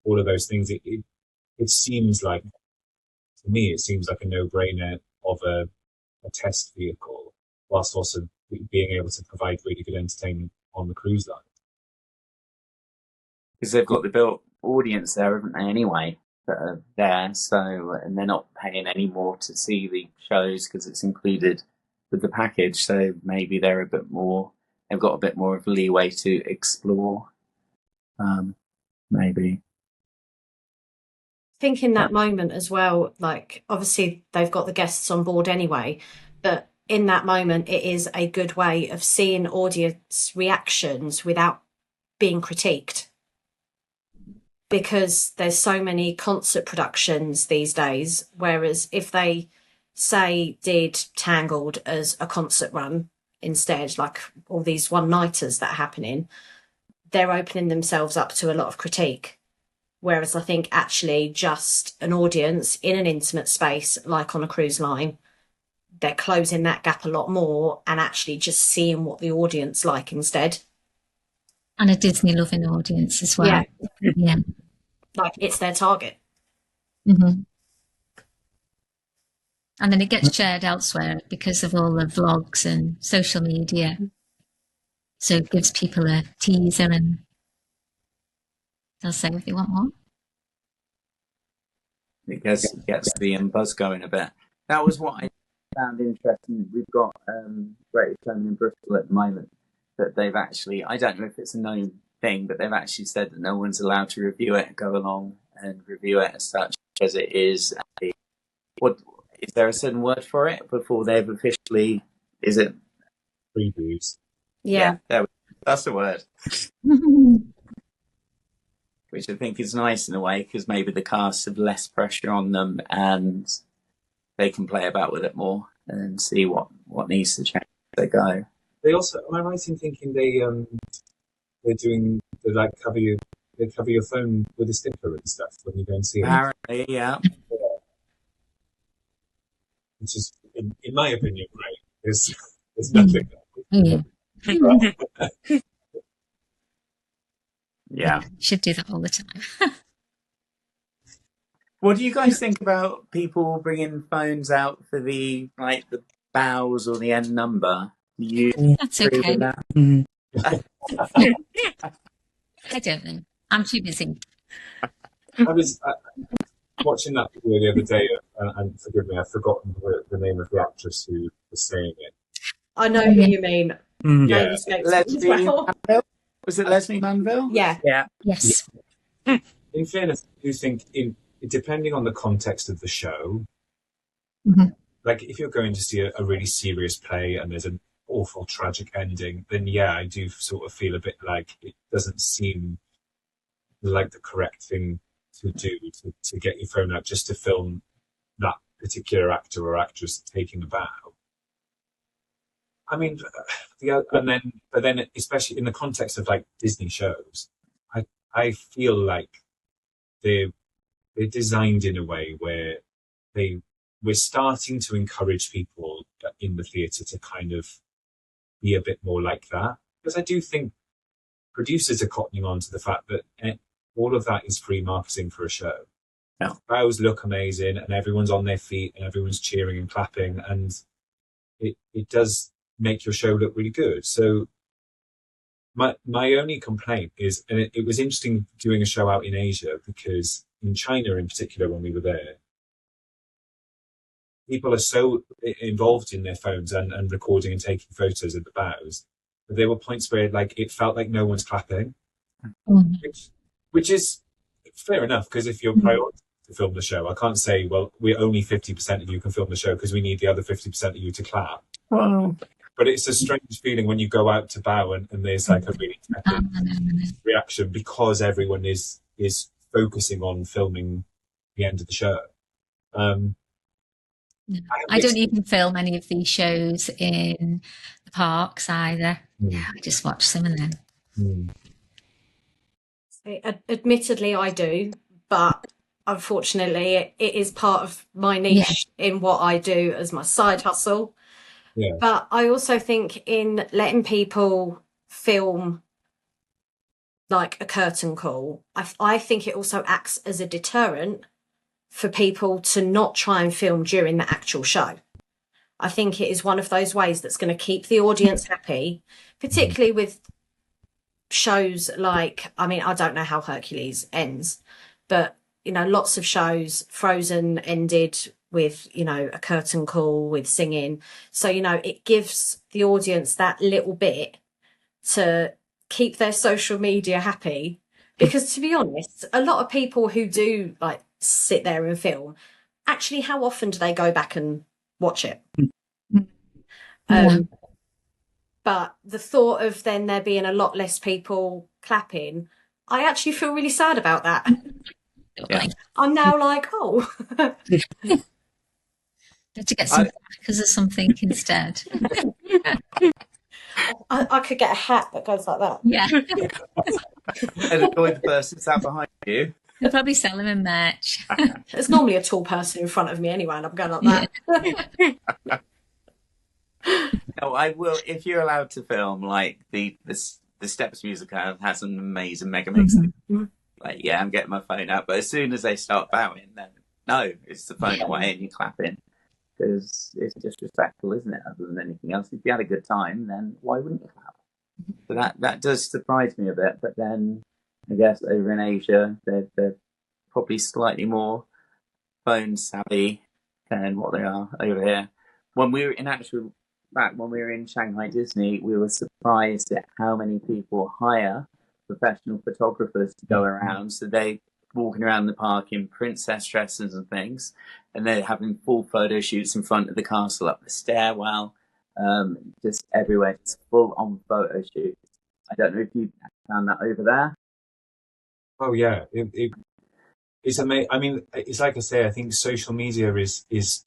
All of those things. It seems like, to me, it seems like a no-brainer of a test vehicle, whilst also being able to provide really good entertainment on the cruise line. Because they've got the built audience there, haven't they, anyway, that are there, and they're not paying any more to see the shows because it's included with the package, so maybe they've got a bit more of leeway to explore, maybe. I think in that moment as well, like, obviously they've got the guests on board anyway, but in that moment it is a good way of seeing audience reactions without being critiqued, because there's so many concert productions these days, whereas if they did Tangled as a concert run instead, like all these one-nighters that are happening, they're opening themselves up to a lot of critique. Whereas I think actually just an audience in an intimate space, like on a cruise line, they're closing that gap a lot more and actually just seeing what the audience like instead. And a Disney loving audience as well. Yeah. Like, it's their target. Mm-hmm. And then it gets shared elsewhere because of all the vlogs and social media. So it gives people a teaser and they'll say if they want more. It gets the buzz going a bit. That was what I found interesting. We've got Greatest Showman in Bristol at the moment, that they've actually, I don't know if it's a known thing, but they've actually said that no one's allowed to review it, go along and review it as such, as it is is there a certain word for it before they've officially, is it previews? Yeah. That's the word. which I think is nice in a way because maybe the cast have less pressure on them and they can play about with it more and see what needs to change as they go. They also, am I right in thinking they like cover your phone with a sticker and stuff when you go and see it? Apparently, yeah. Which is, in my opinion, great. There's nothing. Yeah. Yeah. Should do that all the time. What do you guys think about people bringing phones out for the bows or the end number? Do you That's agree okay. with that? I don't know. I'm too busy. I was watching that video the other day, and forgive me, I've forgotten the name of the actress who was saying it. I know who you mean. Yeah. Leslie Manville? Was it Leslie Manville? Yeah. Yes. In fairness, I do think, depending on the context of the show, like if you're going to see a really serious play and there's an awful tragic ending, then yeah, I do sort of feel a bit like it doesn't seem like the correct thing to do to get your phone out just to film that particular actor or actress taking a bow. I mean, but then especially in the context of like Disney shows, I feel like they're designed in a way where we're starting to encourage people in the theatre to kind of be a bit more like that, because I do think producers are cottoning on to the fact that all of that is free marketing for a show. Yeah. Bows look amazing and everyone's on their feet and everyone's cheering and clapping, and it does make your show look really good. So my only complaint is, and it was interesting doing a show out in Asia, because in China in particular, when we were there, people are so involved in their phones and recording and taking photos of the bows. But there were points where it felt like no one's clapping, which is fair enough, because if you're prioritizing to film the show, I can't say, well, we're only 50% of you can film the show because we need the other 50% of you to clap. Wow. But it's a strange feeling when you go out to bow and there's like a really tepid reaction because everyone is focusing on filming the end of the show. I don't even film any of these shows in the parks either. I just watch some of them. Admittedly, I do, but unfortunately, it is part of my niche in what I do as my side hustle. Yeah. But I also think in letting people film like a curtain call, I think it also acts as a deterrent for people to not try and film during the actual show. I think it is one of those ways that's going to keep the audience happy, particularly with shows like, I mean, I don't know how Hercules ends, but, you know, lots of shows, Frozen ended with, you know, a curtain call with singing. So, you know, it gives the audience that little bit to keep their social media happy. Because to be honest, a lot of people who do like sit there and film, actually, how often do they go back and watch it? But the thought of then there being a lot less people clapping, I actually feel really sad about that. Yeah. I'm now like, oh. To get some crackers or something instead. I could get a hat that goes like that. Yeah. And annoy the person sat behind you. They'll probably sell them in merch. There's normally a tall person in front of me anyway, and I'm going like that. No, I will. If you're allowed to film, like the Steps musical has an amazing mega mix. Like, yeah, I'm getting my phone out, but as soon as they start bowing, then no, it's the phone away and you're clapping, because it's just respectful, isn't it? Other than anything else, if you had a good time, then why wouldn't you clap? So that does surprise me a bit. But then I guess over in Asia, they're probably slightly more phone savvy than what they are over here. When we were when we were in Shanghai Disney, we were surprised at how many people hire professional photographers to go around. So they walking around the park in princess dresses and things, and they're having full photo shoots in front of the castle, up the stairwell, just everywhere, just full on photo shoots. I don't know if you found that over there. Oh yeah, it's amazing. I mean, it's like I say, I think social media is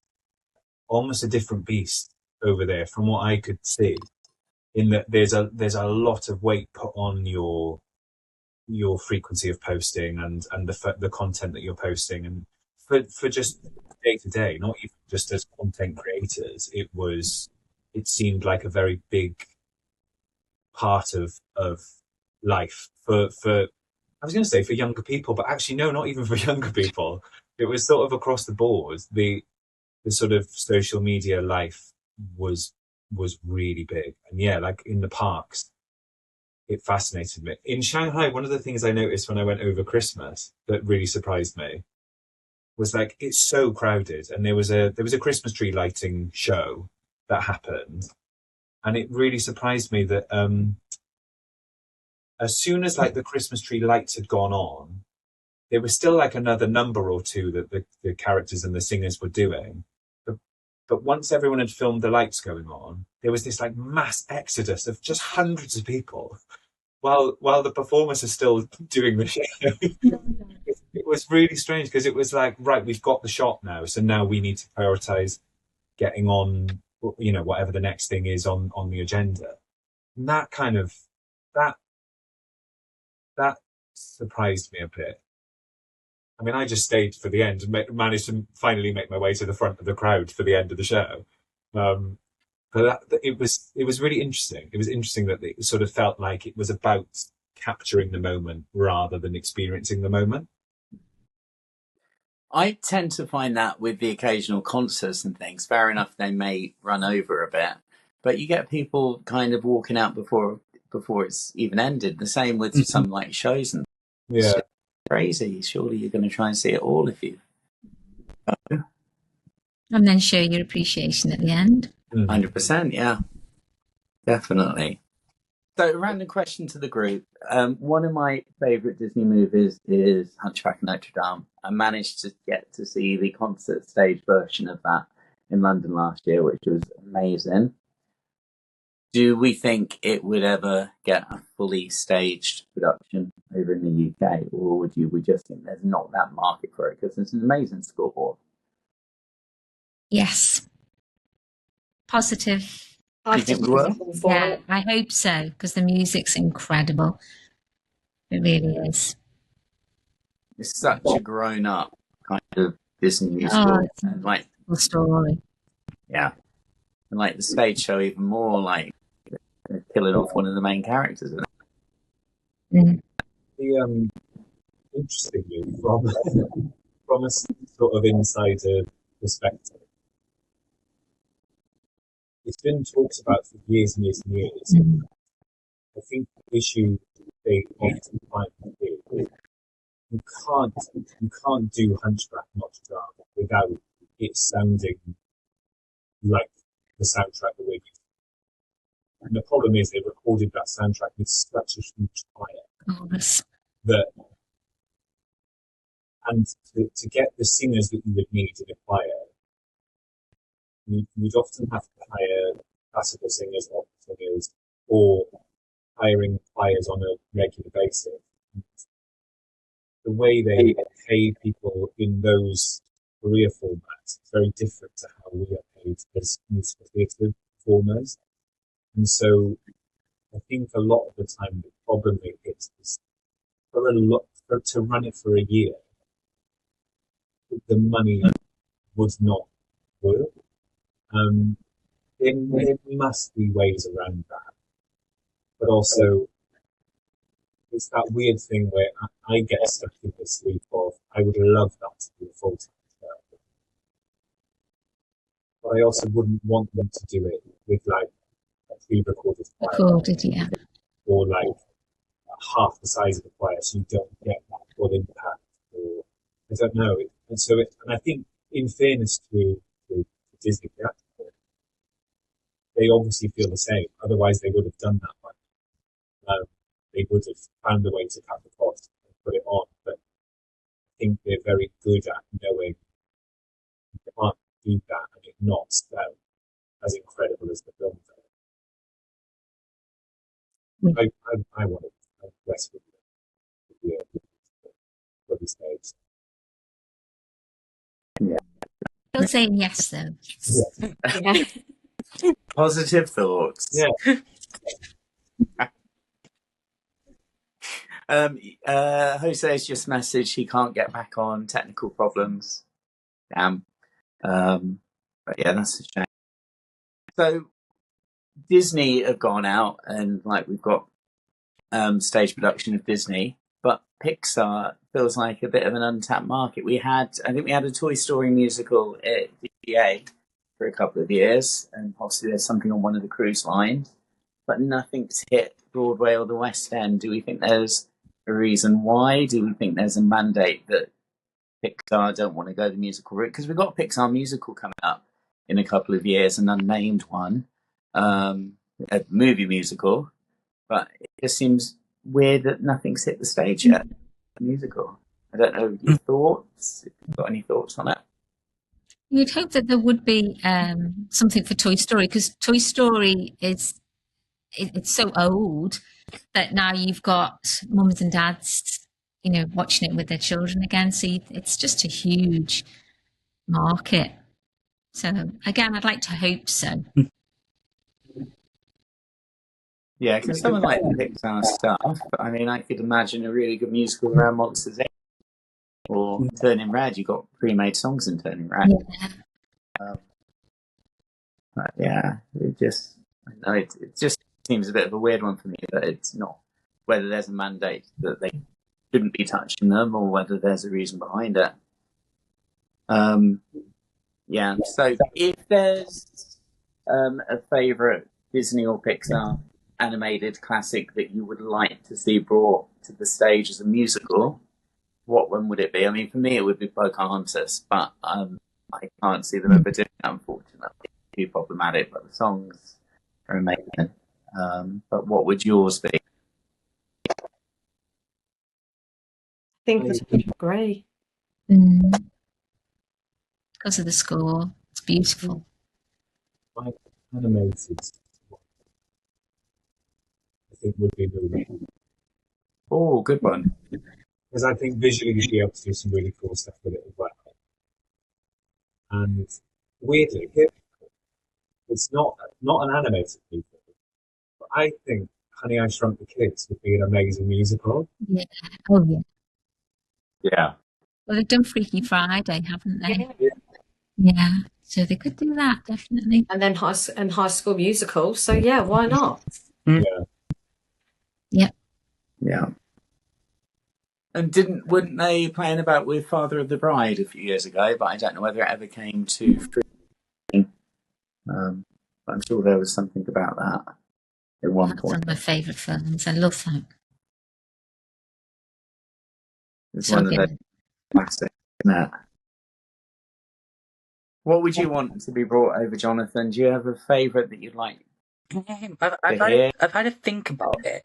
almost a different beast over there from what I could see. In that there's a lot of weight put on your frequency of posting and the content that you're posting, and for just day to day, not even just as content creators, it seemed like a very big part of life for I was going to say for younger people, but actually no, not even for younger people. It was sort of across the board. The sort of social media life was really big, and yeah, like in the parks, it fascinated me. In Shanghai, one of the things I noticed when I went over Christmas that really surprised me was like it's so crowded, and there was a Christmas tree lighting show that happened, and it really surprised me that as soon as like the Christmas tree lights had gone on, there was still like another number or two that the characters and the singers were doing. But once everyone had filmed the lights going on, there was this like mass exodus of just hundreds of people while the performers are still doing the show. It was really strange because it was like, right, we've got the shot now, so now we need to prioritize getting on, whatever the next thing is on the agenda. And that surprised me a bit. I mean, I just stayed for the end and managed to finally make my way to the front of the crowd for the end of the show. But it was really interesting. It was interesting that it sort of felt like it was about capturing the moment rather than experiencing the moment. I tend to find that with the occasional concerts and things. Fair enough, they may run over a bit, but you get people kind of walking out before it's even ended. The same with some like shows and yeah, it's crazy. Surely you're going to try and see it all if you. And then show your appreciation at the end. 100%, yeah, definitely. So, random question to the group. One of my favourite Disney movies is Hunchback of Notre Dame. I managed to get to see the concert stage version of that in London last year, which was amazing. Do we think it would ever get a fully staged production over in the UK, or we just think there's not that market for it because it's an amazing score? Yes. Positive. I You think think we will? Yeah, I hope so, because the music's incredible. It really is. It's such a grown-up kind of Disney musical, it's and like a story. yeah, and like the stage show even more, like they're killing off one of the main characters. Interestingly, from a sort of insider perspective, it's been talked about for years and years and years. I think the issue they often find is you can't do Hunchback Notre Dame without it sounding like the soundtrack the way you. And the problem is they recorded that soundtrack with such a huge choir that, and to get the singers that you would need in a choir, you'd often have to hire classical singers, opera singers, or hiring choirs on a regular basis. The way they pay people in those career formats is very different to how we are paid as musical theatre performers. And so I think a lot of the time the problem is to run it for a year, the money would not work. There must be ways around that. But also, it's that weird thing where I get stuck in this loop of, I would love that to be a full-time show. But I also wouldn't want them to do it with like a pre-recorded choir. Yeah. Or like half the size of the choir, so you don't get that full impact. Or I don't know. And I think, in fairness to Disney Theatrical, they obviously feel the same. Otherwise, they would have done that much. They would have found a way to cut the cost and put it on. But I think they're very good at knowing you can't do that and it not sound as incredible as the film does. I want it. I'm desperate. Yeah. bloody stage. Yeah. Still saying yes, though. Yeah. Positive thoughts. Yeah. Jose's just messaged he can't get back on, technical problems. Damn. But yeah, that's a shame. So Disney have gone out and like we've got stage production of Disney, but Pixar feels like a bit of an untapped market. I think we had a Toy Story musical at DGA for a couple of years, and possibly there's something on one of the cruise lines, but nothing's hit Broadway or the West End. Do we think there's a reason why? Do we think there's a mandate that Pixar don't want to go the musical route? Because we've got a Pixar musical coming up in a couple of years, an unnamed one, a movie musical, but it just seems weird that nothing's hit the stage yet. A musical. I don't know your thoughts. If you've got any thoughts on it? You'd hope that there would be something for Toy Story, because Toy Story it's so old that now you've got mums and dads, watching it with their children again. So it's just a huge market. So again, I'd like to hope so. Yeah, because someone like the Pixar stuff, I mean, I could imagine a really good musical around Monsters Inc. or Turning Red. You got pre-made songs in Turning Red. Yeah. But yeah, it just seems a bit of a weird one for me that it's not, whether there's a mandate that they shouldn't be touching them or whether there's a reason behind it. Yeah, so if there's a favourite Disney or Pixar animated classic that you would like to see brought to the stage as a musical, what one would it be? I mean, for me, it would be Pocahontas, but I can't see them ever doing it, unfortunately. It's too problematic, but the songs are amazing. But what would yours be? I think it's great. Because of the score. It's beautiful. My animated, I think, would be Lumière. Oh, good one. Because I think visually you'd be able to do some really cool stuff with it as well. And weirdly, it's not an animated musical, but I think Honey, I Shrunk the Kids would be an amazing musical. Yeah. Oh, yeah. Yeah. Well, they've done Freaky Friday, haven't they? Yeah. Yeah. So they could do that, definitely. And then High School Musical. So yeah, why not? Yeah. Yep. Yeah. And weren't they playing about with Father of the Bride a few years ago? But I don't know whether it ever came to fruition. I'm sure there was something about that at one That's point. one of my favourite films. I love that. It's So one of good. those classics, isn't it? What would you want to be brought over, Jonathan? Do you have a favourite that you'd like? I've had to think about it.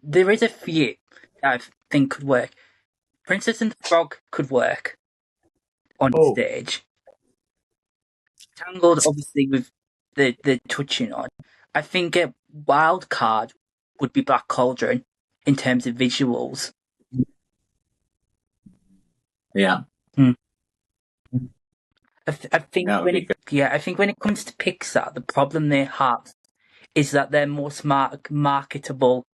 There is a few that I think could work. Princess and the Frog could work on stage. Tangled, obviously, with the touching on. I think a wild card would be Black Cauldron in terms of visuals. Yeah. I think when it comes to Pixar, the problem they have is that their most marketable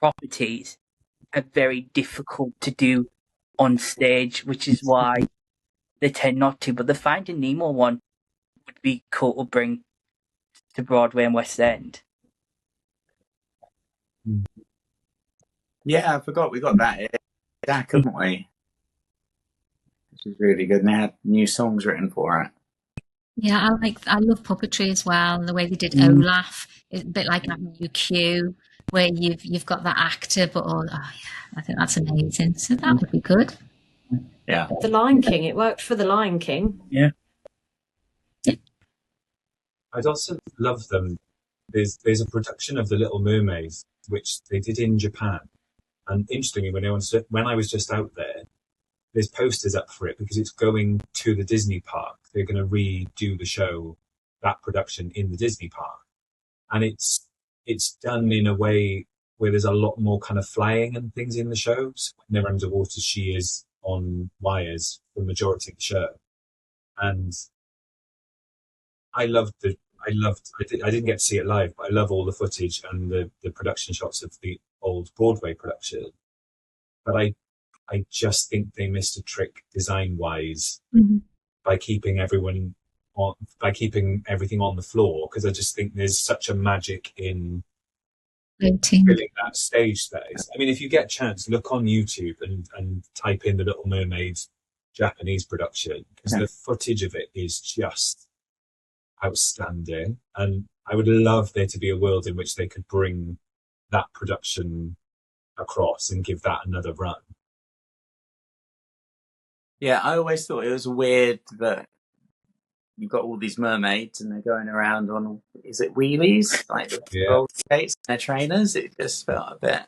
properties are very difficult to do on stage, which is why they tend not to. But the Finding Nemo one would be cool to bring to Broadway and West End. Yeah, I forgot we got that back, haven't we? Which is really good. And they had new songs written for it. Yeah, I love puppetry as well, and the way they did Olaf. It's a bit like having your cue, where you've got that actor, but I think that's amazing. So that would be good. Yeah. The Lion King. It worked for The Lion King. Yeah. I'd also love them. There's a production of The Little Mermaid, which they did in Japan. And interestingly, when I was just out there, there's posters up for it because it's going to the Disney park. They're going to redo the show, that production in the Disney park. And it's done in a way where there's a lot more kind of flying and things in the shows. When they're underwater, she is on wires for the majority of the show. And I didn't get to see it live, but I love all the footage and the production shots of the old Broadway production. But I just think they missed a trick design-wise by keeping everything on the floor, because I just think there's such a magic in filling that stage space. I mean, if you get a chance, look on YouTube and type in The Little Mermaid Japanese production, because the footage of it is just outstanding. And I would love there to be a world in which they could bring that production across and give that another run. Yeah, I always thought it was weird that you've got all these mermaids and they're going around on, is it wheelies? Like roller skates and their trainers? It just felt a bit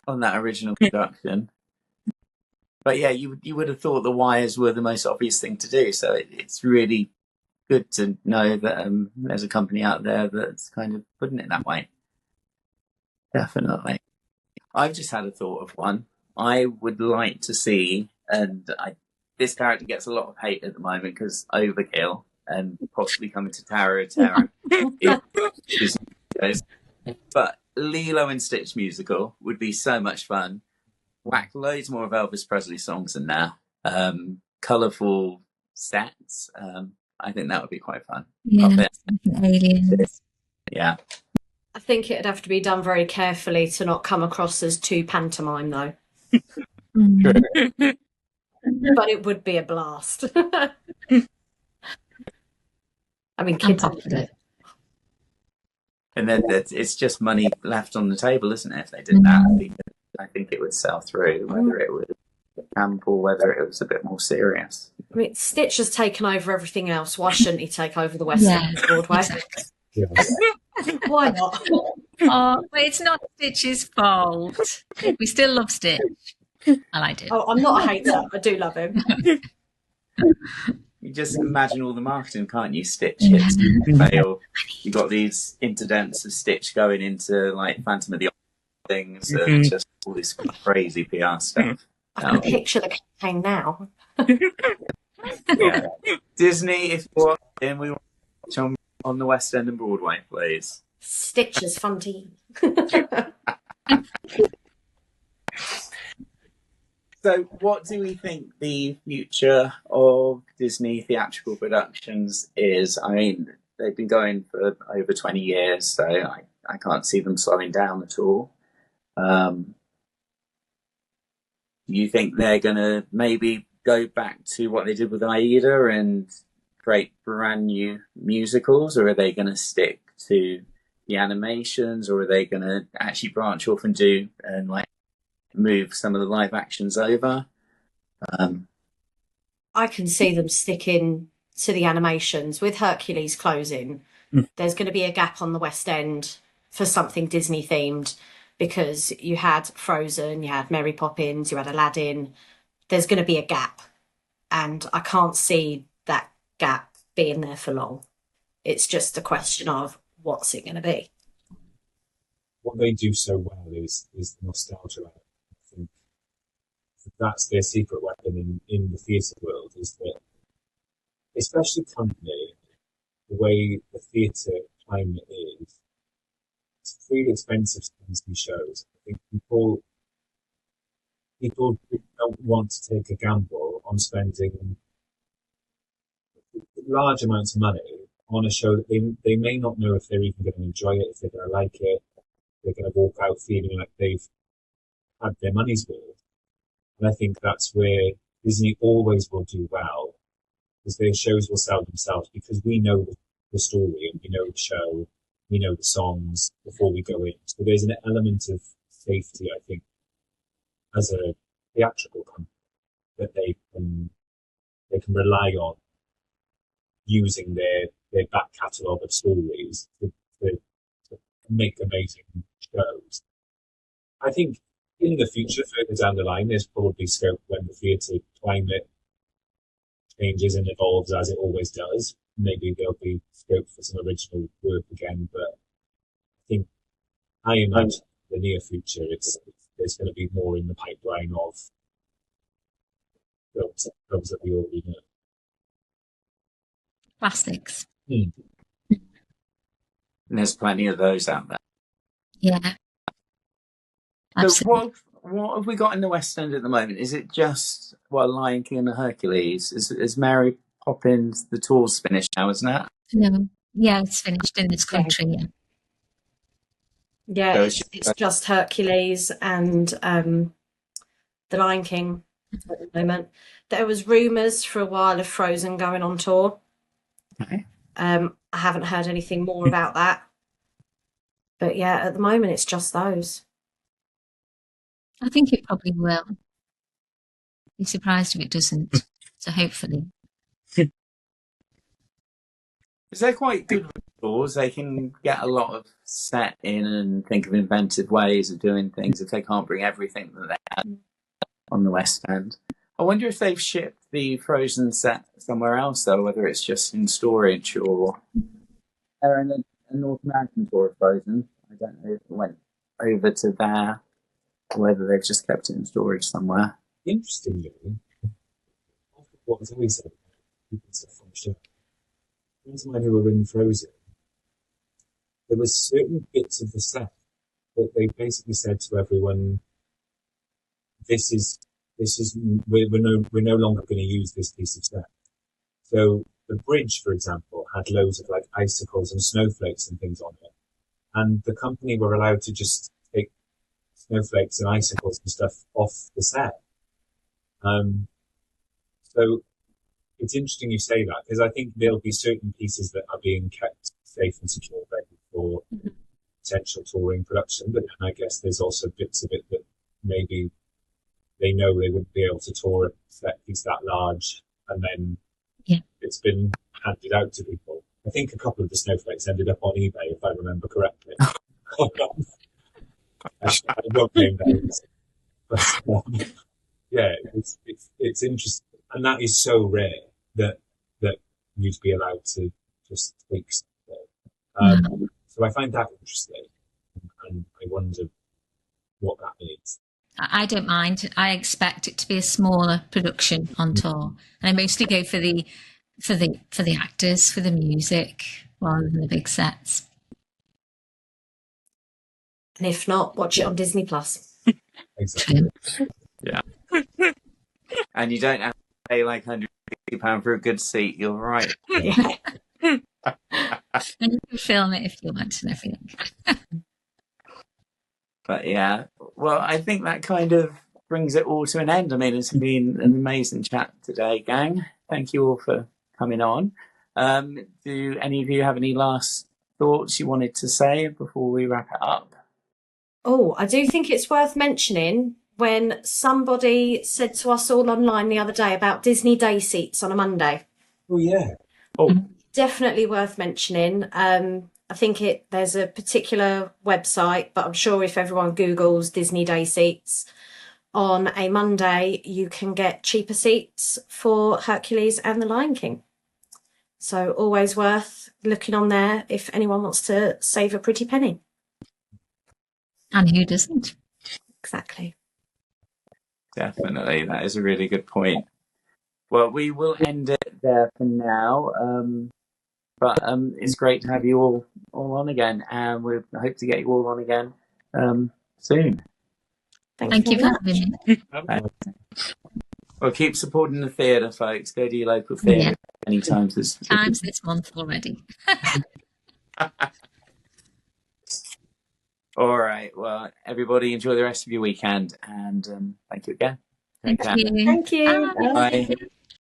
on that original production. But yeah, you would have thought the wires were the most obvious thing to do. So it's really good to know that there's a company out there that's kind of putting it that way. Definitely. I've just had a thought of one. I would like to see, and this character gets a lot of hate at the moment because overkill and possibly coming to Tower of Terror. But Lilo and Stitch musical would be so much fun. Whack loads more of Elvis Presley songs in there. Colourful sets. I think that would be quite fun. Yeah, aliens. Yeah. I think it'd have to be done very carefully to not come across as too pantomime, though. But it would be a blast. I mean, kids are it. And then it's just money left on the table, isn't it? If they did that, I think it would sell through, whether it was camp or whether it was a bit more serious. I mean, Stitch has taken over everything else. Why shouldn't he take over the Westend Broadway? Exactly. Why not? Oh, but it's not Stitch's fault. We still love Stitch. I liked it. Oh, I'm not a hater. I do love him. You just imagine all the marketing, can't you? Stitch hits fail. You got these interdents of Stitch going into like Phantom of the Opera things and just all this crazy PR stuff. I can picture the campaign now. Yeah. Disney, if you're watching, we want to watch on the Westend and Broadway, please. Stitch is fun team. So what do we think the future of Disney theatrical productions is? I mean, they've been going for over 20 years, so I can't see them slowing down at all. Do you think they're going to maybe go back to what they did with Aida and create brand new musicals, or are they going to stick to the animations, or are they going to actually branch off and do and like move some of the live actions over? I can see them sticking to the animations. With Hercules closing, there's going to be a gap on the West End for something Disney themed, because you had Frozen, you had Mary Poppins, you had Aladdin. There's going to be a gap, and I can't see that gap being there for long. It's just a question of what's it going to be. What they do so well is the nostalgia. I think that's their secret weapon in the theatre world, is that, especially currently, the way the theatre climate is, it's really expensive to see shows. I think people don't want to take a gamble on spending large amounts of money on a show that they may not know if they're even going to enjoy it, if they're going to like it, they're going to walk out feeling like they've had their money's worth. And I think that's where Disney always will do well, because their shows will sell themselves, because we know the story and we know the show, we know the songs before we go in. So there's an element of safety, I think, as a theatrical company, that they can rely on using their back catalogue of stories to make amazing shows. I think in the future, further down the line, there's probably scope when the theatre climate changes and evolves as it always does. Maybe there'll be scope for some original work again, but I imagine in the near future, there's going to be more in the pipeline of films that we already know. Classics. Mm. And there's plenty of those out there. Yeah. So Absolutely. what have we got in the West End at the moment? Is it just Lion King and Hercules? Is Mary Poppins the tour's finished now, isn't it? No. Yeah, it's finished in this country, yeah. Yeah, So it's just Hercules and The Lion King at the moment. There was rumours for a while of Frozen going on tour. Okay. I haven't heard anything more about that. But yeah, at the moment it's just those. I think it probably will. Be surprised if it doesn't. So hopefully. They're quite good with tours. They can get a lot of set in and think of inventive ways of doing things if they can't bring everything that they had on the West End. I wonder if they've shipped the Frozen set somewhere else, though, whether it's just in storage or they're in a North American tour of Frozen. I don't know if it went over to there or whether they've just kept it in storage somewhere. Interestingly, what was always said, people stuff from show. When we were in Frozen, there was certain bits of the set that they basically said to everyone, we're no longer going to use this piece of set. So the bridge, for example, had loads of like icicles and snowflakes and things on it, and the company were allowed to just take snowflakes and icicles and stuff off the set. So it's interesting you say that, because I think there'll be certain pieces that are being kept safe and secure ready for potential touring production, but then I guess there's also bits of it that maybe they know they wouldn't be able to tour a set piece that large, and then it's been handed out to people. I think a couple of the snowflakes ended up on eBay, if I remember correctly. I won't name names. But, yeah, it's interesting. And that is so rare that you'd be allowed to just tweak something. So I find that interesting, and I wonder what that means. I don't mind. I expect it to be a smaller production on tour, and I mostly go for the actors, for the music, rather than the big sets. And if not, watch it on Disney Plus. Exactly. Yeah. And you don't have to pay like £150 for a good seat. You're right. And you can film it if you want and everything. But yeah, well, I think that kind of brings it all to an end. I mean, it's been an amazing chat today, gang. Thank you all for coming on. Do any of you have any last thoughts you wanted to say before we wrap it up? Oh, I do think it's worth mentioning when somebody said to us all online the other day about Disney day seats on a Monday. Oh, yeah. Oh, definitely worth mentioning. I think there's a particular website, but I'm sure if everyone Googles Disney day seats on a Monday, you can get cheaper seats for Hercules and The Lion King. So always worth looking on there if anyone wants to save a pretty penny. And who doesn't? Exactly. definitely. That is a really good point. Well, we will end it there for now. But it's great to have you all on again, and we hope to get you all on again soon. Thank you for having me. Well, keep supporting the theatre, folks. Go to your local theatre many times this month already. All right. Well, everybody, enjoy the rest of your weekend, and thank you again. Thank you. Thank you. Bye.